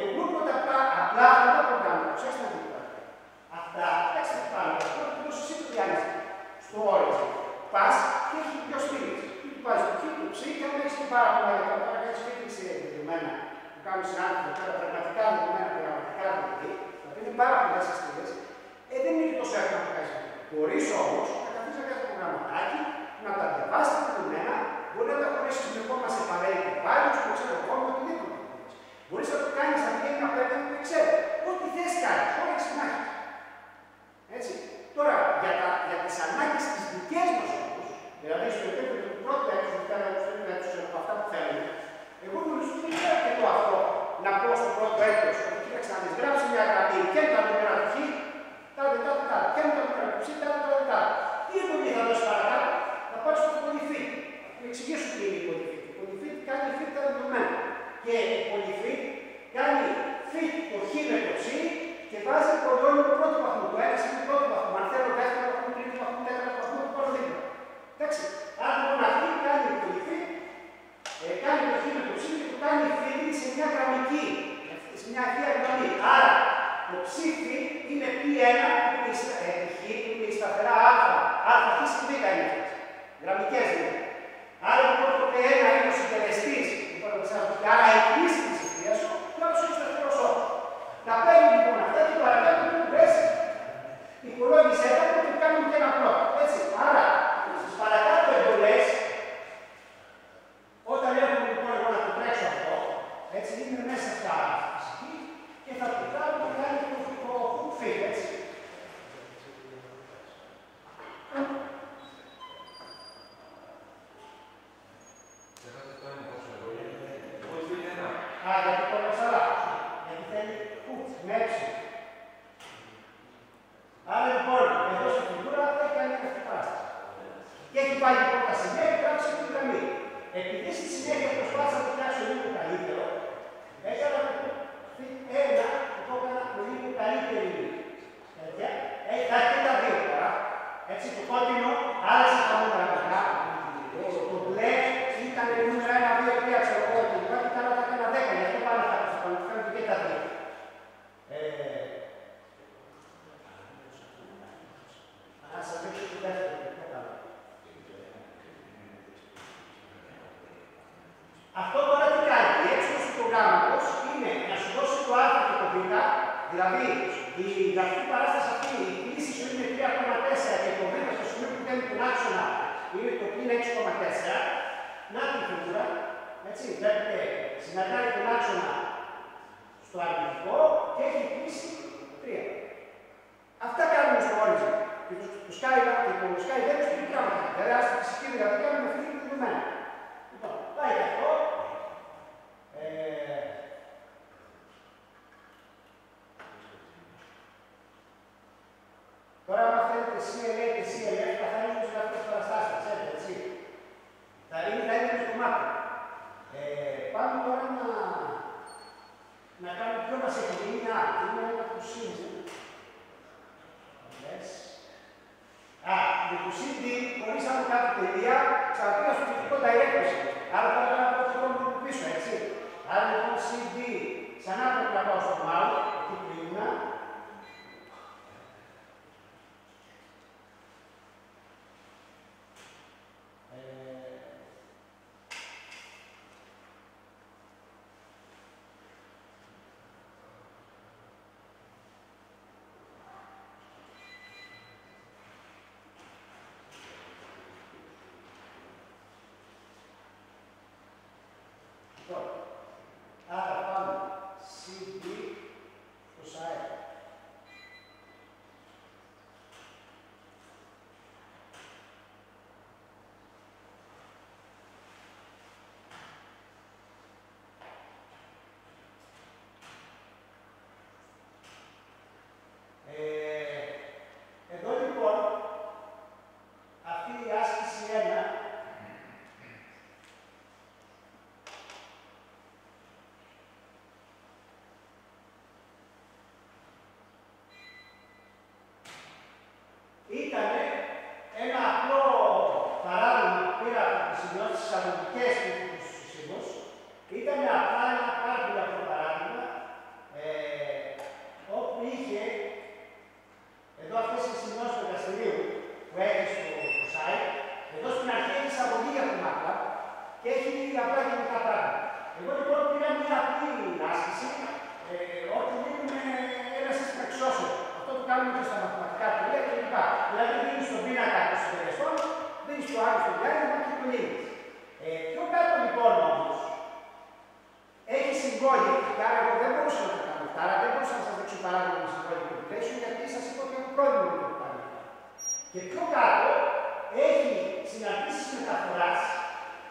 Το γλούπ είναι απλά αυτά τα προγράμματα, ξέρετε να δείτε. Αυτά, κοιτάξτε τι πάνω, αυτό το δώσει εσύ το διάλυση. Στο origin. Πας και έχει 2 στήλες. Τι του βάζεις το χ, το ψ, και αν έχεις και πάρα πολλά για να κάνεις φίτηση δεδομένα που κάνουν συνάδελφοι πέρα, πραγματικά δεδομένα, πραγματικά δηλαδή, θα είναι πάρα πολλές στήλες, δεν είναι τόσο εύκολο να το κάνεις. Μπορείς όμως να καθίσεις να κάνεις το προγραμματάκι, να τα διαβάσεις τα δεδομένα, μπορεί να τα χωρίσεις συνεχόμενα σε παρέη και πάλι, που ξέρω εγώ, με οτιδήποτε. Μπορείς να το κάνεις αν γίνει απέναντι από το Excel. Ό,τι θες κάνεις, όλα έχεις ανάγκες. Έτσι. Τώρα, για τις ανάγκες τις δικές μας όμως, δηλαδή στο επίπεδο του πρώτου έτους, του δεύτερου έτους, από αυτά που θέλουμε, εγώ νομίζω ότι δεν είναι αρκετό αυτό να πω στο πρώτο έτος, ότι κοίταξε να δεις, γράψει μια γραμμή και τα νούμερα του χ, τα και τα νούμερα του ψ, τα. Τι εποχή θα δώσει παρακάτω, θα πάρεις το polyfit. Να εξηγήσω τι είναι η polyfit. Η polyfit κάνει fit τα δεδομένα. Και η polyfit κάνει fit το χ με το ψ και βάζει πολυώνυμο πρώτο βαθμό. Το ένα είναι πρώτο βαθμό. Αν θέλω δεύτερο βαθμό, τρίτο βαθμό, τέταρτο βαθμό, το πάρω δίπλα. Εντάξει. Αν λοιπόν αυτή κάνει polyfit, κάνει το χ με το ψ και το κάνει fit σε μια γραμμική, σε μια ευθεία γραμμή. Άρα το ψ είναι π1 που είναι η σταθερά α χ συν β είναι αυτές. Γραμμικές είναι. Άρα λοιπόν το π1 είναι ο συντελεστής, και άρα η κρίση της ευθείας σου, και όπως είναι σταθερός όρος. Τα παίρνει λοιπόν αυτά και παρακάτω που πες, υπολόγισέ τα και κάνουμε και ένα πρώτο. Έτσι. Άρα, στις παρακάτω εντολές, όταν έχουμε λοιπόν εγώ να το τρέξω αυτό, έτσι είναι μέσα στα φυσική και θα το κάνω και κάνει το hook fit, έτσι. Γιατί το μεσαρά, γιατί θέλει hook, με έξι. Άρα λοιπόν, εδώ στη φιγούρα έχει κάνει αυτή την παράσταση. Και έχει πάει λοιπόν τα σημεία και γράψει την γραμμή. Επειδή στη συνέχεια προσπάθησα να το φτιάξω λίγο καλύτερο, έκανα το ένα που το έκανα λίγο καλύτερη τέτοια. Θα έχει και τα δύο τώρα. Έτσι, το κόκκινο άλλαξε τα νούμερα μετά. Το μπλε ήταν νούμερα 1, 2, 3, ξέρω εγώ, και τώρα τα έκανα 10, γι' αυτό πάλι θα κάνω και τα δύο. Αν σας δείξω το δεύτερο, αυτό τώρα τι κάνει, η έξοδος του προγράμματος είναι να σου δώσει το α και το β, δηλαδή η γραφική παράσταση αυτή, η κλίση σου είναι 3,4 και το β στο σημείο που κάνει τον άξονα είναι το πλήν 6,4. Να την φιγούρα, έτσι, βλέπετε, συναντάει τον άξονα στο αρνητικό και έχει κλείσει 3. Αυτά κάνουμε στο origin. Και Sky δεν έχει πει πράγματα. Δηλαδή, άστα φυσική γραφικά με φύγει το δεδομένο. Λοιπόν, πάει και αυτό. Τώρα, άμα θέλετε CLA και CLF, καθαρίζουν τις γραφικές παραστάσεις, έτσι. Θα είναι στο μάτι. Πάμε τώρα να κάνουμε ποιο μας έχει γίνει. Είναι ένα που σύμβουλο. Με το CD, χωρίς άλλο κάτι τελεία, ξαναπήγα στο φυσικό directory. Άρα θα πρέπει να πω το χρόνο πίσω, έτσι. Άρα λοιπόν CD, ξανά πρέπει να πάω στο μάλλον, εκεί που ήμουνα. Άρα πάμε CD προς αέρα. Εδώ λοιπόν, αυτή η άσκηση 1 ήταν ένα απλό παράδειγμα που πήρα από τις σημειώσεις τις αγωγικές του Συσσύμους. Ήταν απλά ένα πάρα πολύ απλό παράδειγμα, όπου είχε εδώ αυτές τις σημειώσεις του εργαστηρίου που έχει στο site. Εδώ στην αρχή έχει εισαγωγή για το MATLAB και έχει απλά γενικά πράγματα. Εγώ λοιπόν πήρα μια απλή άσκηση, όπου δίνουμε ένα σύστημα εξώσεων. Αυτό το κάνουμε και στα μαθηματικά τελεία κλπ. Δηλαδή δίνεις τον πίνακα των συντελεστών, δίνεις το άλλο στο διάγραμμα και το λύνεις. Πιο κάτω λοιπόν όμως, έχει συμβόλη, και άρα εγώ δεν μπορούσα να το κάνω αυτά, άρα δεν μπορούσα να σας δείξω παράδειγμα με συμβόλη computation, γιατί σας είπα ότι έχω πρόβλημα με το παράδειγμα. Και πιο κάτω έχει συναντήσεις μεταφοράς,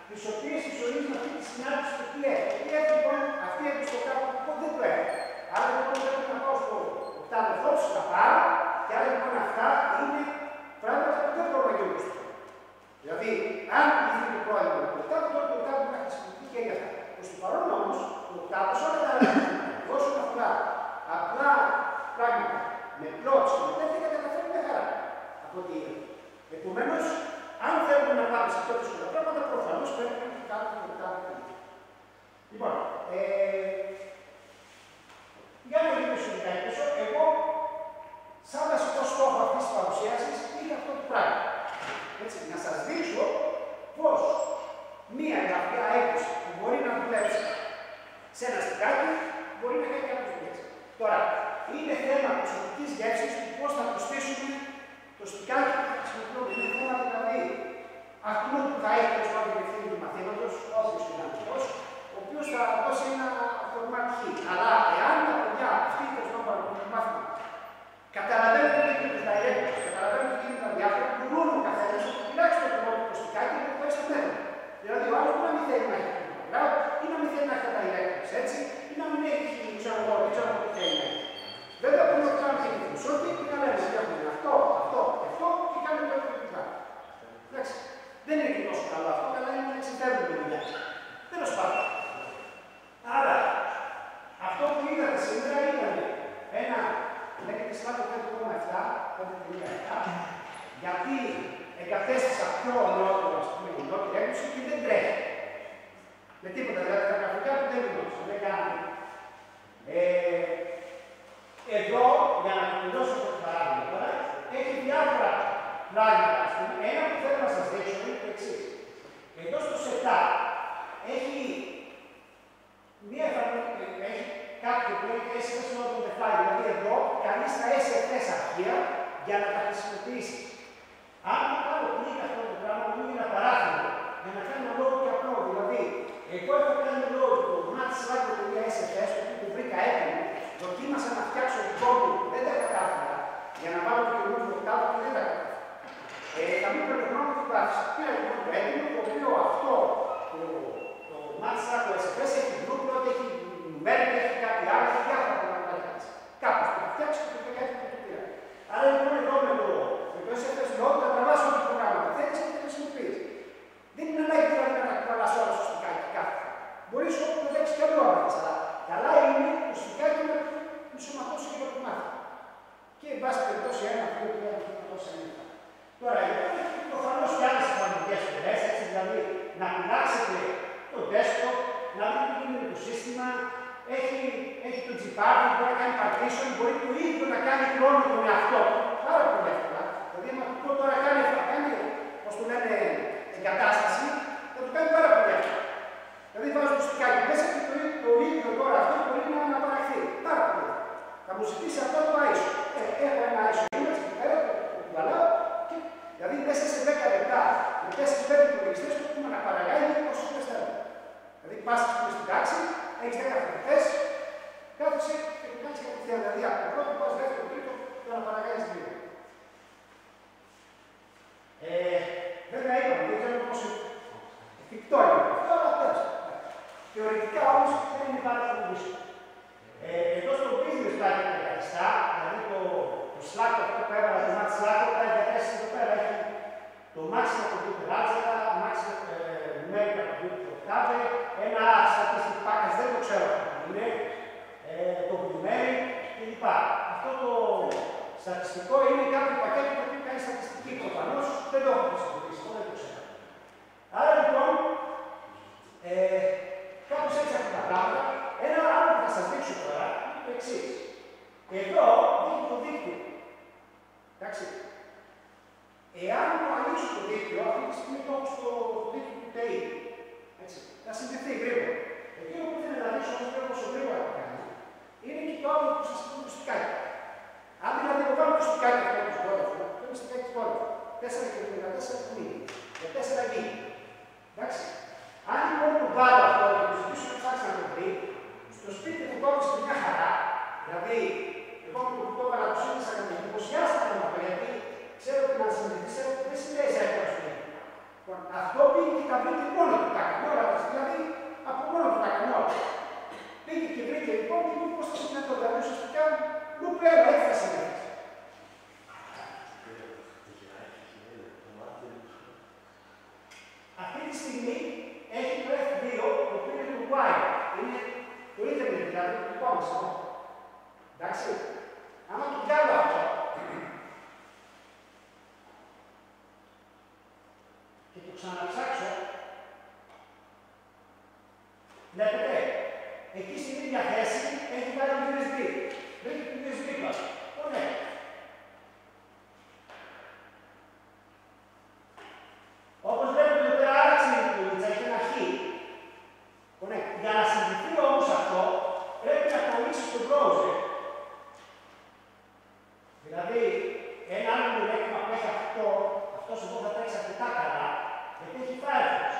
τις οποίες ισορρίζουν αυτή τη συνάντηση του TF. Το TF λοιπόν, αυτή έχει στο κάτω που δεν το έχω. Άρα λοιπόν πρέπει να πάω στο οκτάδο θα πάρω, και άρα λοιπόν αυτά είναι πράγματα που δεν μπορώ να γίνουν στο. Δηλαδή, αν είχε το πρόβλημα με το οκτάδο, τότε το οκτάδο θα χρησιμοποιηθεί και για αυτά. Προς το παρόν όμως, το οκτάδο όλα τα άλλα, όσον αφορά απλά πράγματα με plots και με τέτοια, καταφέρει μια χαρά από ό,τι είδα. Επομένως, αν θέλουμε να πάμε σε πιο δύσκολα πράγματα, προφανώς πρέπει να κάνουμε το οκτάδο. Λοιπόν, για να δείτε σου πίσω, εγώ, σαν βασικό στόχο αυτής της παρουσίασης, είχα αυτό το πράγμα. Έτσι, να σας δείξω πως μία γραφική έκδοση που μπορεί να δουλέψει σε ένα στικάκι μπορεί να κάνει κάποιος δουλέψει. Τώρα, είναι θέμα προσωπικής γεύσης του πώς θα προσθέσουμε το στικάκι που θα χρησιμοποιούμε. Είναι θέμα δηλαδή αυτού που θα έχει τέλος πάντων την ευθύνη του μαθήματος, όποιος και να είναι αυτός, ο οποίος θα δώσει ένα φορμάτ χ. Αλλά εάν τα παιδιά αυτοί τέλος πάντων παρακολουθούν το μάθημα, καταλαβαίνουν τι γίνεται τους directors, καταλαβαίνουν τι γίνεται τα διάφορα, μπορούν ο καθένας τουλάχιστον το πρώτο προστικάκι και το πάει στο μέλλον. Δηλαδή, ο άλλος μπορεί να μην θέλει να έχει το background ή να μην θέλει να έχει τα directors έτσι, ή να μην έχει, ξέρω εγώ, δεν ξέρω τι θέλει να έχει. Βέβαια, μπορεί να κάνουμε και τη φιλοσόφη και να λέμε ότι έχουμε αυτό και κάνουμε το άλλο. Εντάξει. Δεν είναι και τόσο καλό αυτό, αλλά είναι να εξετάζουμε τη δουλειά. Τέλος πάντων. Άρα, αυτό που είδατε σήμερα ήταν ένα λέγεται στάδιο 5,7, γιατί εγκατέστησα πιο νότιο, ας πούμε, νότια έκδοση και δεν τρέχει. Με τίποτα, δηλαδή τα γραφικά που δεν γνώρισα, δεν κάνει. Εδώ, για να τελειώσω το παράδειγμα τώρα, έχει διάφορα πράγματα. Ένα που θέλω να σας δείξω είναι το εξής. Εδώ στο setup έχει μία εφαρμογή, έχει κάποιο που λέγεται SFS Not on the Fly. Δηλαδή εδώ καλείς τα SFS αρχεία για να τα χρησιμοποιήσεις. Αν κάνω κλικ αυτό το πράγμα, μου είναι ένα παράθυρο για να κάνει ένα load και upload. Δηλαδή, εγώ έχω κάνει load το matslago.sfs, το οποίο βρήκα έτοιμο, δοκίμασα να φτιάξω δικό μου, δεν τα κατάφερα, για να βάλω το καινούργιο οκτάδο και δεν τα κατάφερα. Τώρα, υπάρχει προφανώς και άλλες εφαρμογές πολλές, έτσι, δηλαδή να πειράξετε το desktop, να δείτε τι είναι το σύστημα, έχει το Gpark, μπορεί να κάνει partition, μπορεί το ίδιο να κάνει χρόνο τον εαυτό του, πάρα πολύ εύκολα. Δηλαδή, αν αυτό τώρα κάνει, πώς το λένε, εγκατάσταση, θα το κάνει πάρα πολύ εύκολα. Δηλαδή, βάζω το στικάκι μέσα και το ίδιο τώρα αυτό μπορεί να αναπαραχθεί. Πάρα πολύ. Θα μου ζητήσει αυτό το ISO. Έχω ένα ISO image εκεί πέρα, το κουβαλάω και δηλαδή μέσα σε 10 λεπτά με 4-5 υπολογιστές το έχουμε να παραγάγει όσο θες θέλω. Δηλαδή, πας στην τάξη, έχεις 10 φοιτητές, κάθεσαι και το κάνεις κατευθείαν. Δηλαδή, από το πρώτο πας δεύτερο, τρίτο, το να παραγάγεις δύο. Βέβαια, είπαμε, δεν ξέρω πόσο εφικτό είναι αυτό, αλλά τέλος. Θεωρητικά όμως δεν είναι πάρα πολύ δύσκολο. Εδώ στο business υπάρχει τα καθιστά, δηλαδή το Slack αυτό που έβαλα, το Max Slack, τα εγκατέσεις εδώ πέρα έχει το Maximum Computer Algebra, Maximum Numerical Computer Octave, ένα statistic package, δεν το ξέρω τι είναι, το Numeric κλπ. Αυτό το στατιστικό είναι κάποιο πακέτο το οποίο κάνει στατιστική προφανώς, δεν το έχω χρησιμοποιήσει, δεν το ξέρω. Άρα λοιπόν, κάπως έτσι αυτά τα πράγματα. Ένα άλλο που θα σας δείξω τώρα είναι το εξής. Εδώ δείχνει το δίκτυο. Εντάξει. Εάν το ανοίξω το δίκτυο, αυτή τη στιγμή το έχω στο δίκτυο του ΤΕΙ. Έτσι. Θα συνδεθεί γρήγορα. Εκείνο που ήθελα να δείξω όμως πέρα πόσο γρήγορα το κάνει, είναι και το άλλο που σας πω το στικάκι. Αν δηλαδή εγώ βάλω το στικάκι αυτό του Vodafone, αυτό είναι στικάκι του Vodafone. 4 και 54 που είναι. Για 4 γη. Εντάξει. Αν λοιπόν το βάλω αυτό και το ζητήσω να ψάξει να το βρει, στο σπίτι του το σε μια χαρά, δηλαδή, εγώ που το έβαλα του σύνδεσα και με εντυπωσιάστηκα με αυτό, γιατί ξέρω ότι να συνδεθείς δεν συνδέεις εύκολα στο σπίτι. Αυτό πήγε και τα βρήκε μόνο του τα έκανε όλα, δηλαδή από μόνο του τα έκανε όλα. Πήγε και βρήκε λοιπόν και μου πώς θα συνδέει το δηλαδή ουσιαστικά μου πέρα έτσι θα συνδέεις. Αυτή τη στιγμή έχει το F2, το οποίο είναι το wire, είναι το ίντερνετ δηλαδή, το δικό μας εδώ. Εντάξει, άμα το βγάλω αυτό και το ξαναψάξω, βλέπετε, εκεί στην ίδια θέση έχει βάλει το USB. Βλέπετε το USB μας. Ωραία. Όπως βλέπετε εδώ πέρα άλλαξε η λειτουργία, έχει ένα χ. Για να συνδεθεί όμως αυτό, πρέπει να το ανοίξεις στο browser. Δηλαδή, ένα άλλο μειονέκτημα που έχει αυτός εδώ θα τρέξει αρκετά καλά, γιατί έχει Firefox.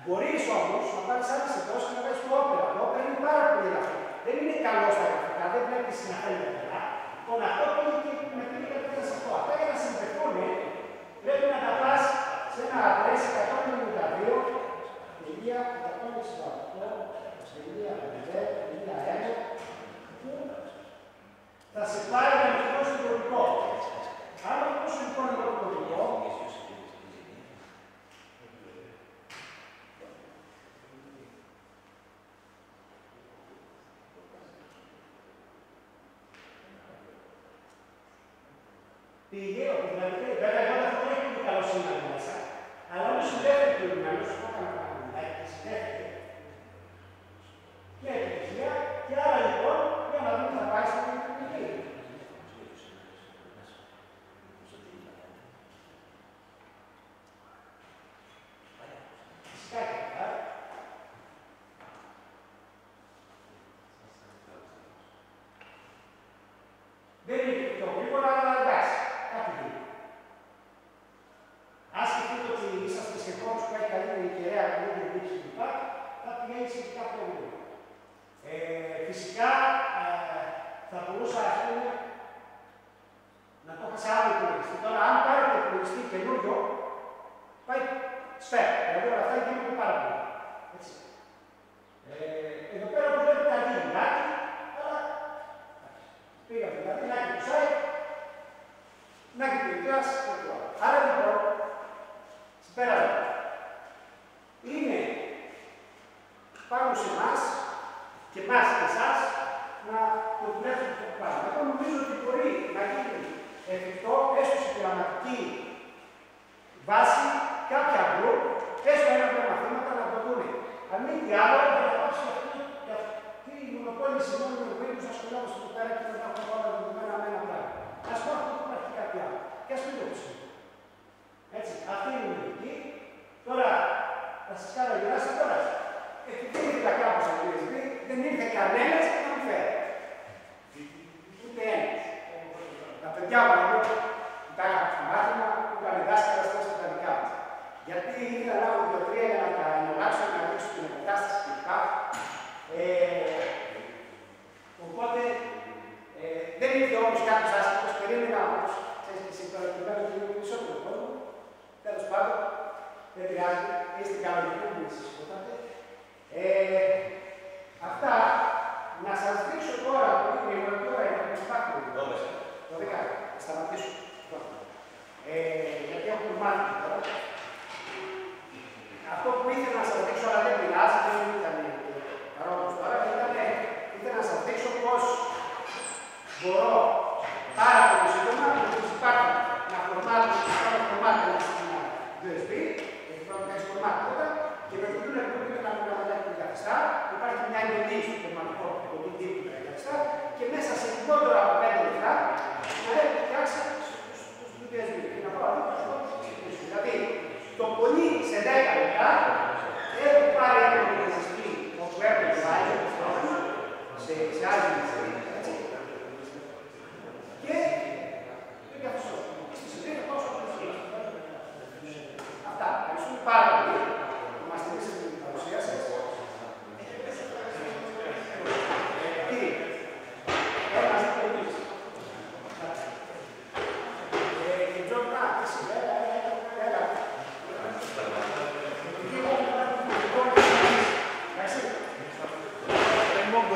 Μπορείς όμως να πάρεις άλλες εντός και να βάλεις το Opera. Το Opera είναι πάρα πολύ ελαφρύ. Δεν είναι καλό στα γραφικά, δεν βλέπεις να φαίνεται καλά. Λοιπόν, αυτό πήγε και με πήγε κατευθείαν σε αυτό. Αυτά για να συνδεθούν, πρέπει να τα πας σε ένα address 192.168.1 που θα σε πάρει να μειώσει το κωδικό. Αν μειώσει λοιπόν το κωδικό, πήγε, όπως βλέπετε, βέβαια εγώ αυτό δεν έχει πολύ καλό σήμερα μέσα, αλλά όμως συνδέεται προηγουμένως, το έκανα πραγματικά και συνδέεται και επιτυχία και άρα λοιπόν για να δούμε θα πάει στην ηλεκτρονική. Φυσικά και αυτά. Δεν είναι και πιο γρήγορα, αλλά εντάξει, κάτι γίνει. Αν σκεφτείτε ότι είσαστε σε χώρους που έχει καλύτερη κεραία, καλύτερη λήψη κλπ., θα πηγαίνει σχετικά πιο γρήγορα. Φυσικά θα μπορούσα να το είχα σε άλλο υπολογιστή. Τώρα, αν πάρετε υπολογιστή καινούριο, πάει σφαίρα. Δηλαδή όλα αυτά γίνονται πάρα πολύ. Έτσι. Εδώ πέρα που βλέπετε τα γίνει κάτι, αλλά πήγαμε δηλαδή, να έχει το site, να έχει το ιδέας και το άλλο. Άρα λοιπόν, συμπέρασμα, είναι πάνω σε εμάς και εμάς και εσάς να το δουλεύσουμε αυτό το πράγμα. Εγώ νομίζω ότι μπορεί να γίνει εφικτό, έστω σε πειραματική σας κάνω γυράσει τώρα. Επιτύχηκα κάπως από USB, δεν ήρθε κανένας να μου φέρει. Ούτε ένας. Τα παιδιά μου εδώ, που τα είχα στο μάθημα, που ήταν δάσκαλα στα τα δικά μας. Γιατί ήθελα να έχω 2-3 για να τα ενεργάξω, να δείξω την εγκατάσταση κλπ. Οπότε δεν ήρθε όμως κάποιος άσχετος, περίμενα όμως, ξέρεις και εσύ τώρα την πέρα του λίγο περισσότερο κόσμο. Τέλος πάντων, δεν πειράζει, είστε κανονικοί που εσείς σκοτάτε. Αυτά, να σας δείξω τώρα πολύ γρήγορα, τώρα είναι το σπάθιο. 12, θα σταματήσω. Γιατί έχουμε μάθει τώρα. Αυτό που ήθελα να σας δείξω, αλλά δεν πειράζει, δεν ήταν παρόμοιος τώρα, ήθελα να σας δείξω πώς μπορώ πάρα πολύ σύντομα, γιατί υπάρχουν να φορμάτω στην USB, γιατί πρέπει να κάνεις φορμάτω τώρα, και με το τούτο να τα προγραμματάκια που καθιστά, υπάρχει μια εντολή στο τερματικό το τι τύπου που καθιστά, και μέσα σε λιγότερο από 5 λεπτά να έχω φτιάξει στο USB. Και να πάω εδώ, δηλαδή, το πολύ σε 10 λεπτά έχω πάρει ένα μηχανιστή όπου έχω βάλει το πρόγραμμα σε άλλη μηχανή, έτσι. Και δεν καθιστώ. Στη συνέχεια πάω στο πρόγραμμα. Αυτά. Ευχαριστούμε πάρα πολύ που μας στηρίσατε την παρουσία σας. Κύριε, ένας τελείως. Και Τζον Νάκης, έλα.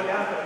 Εντάξει.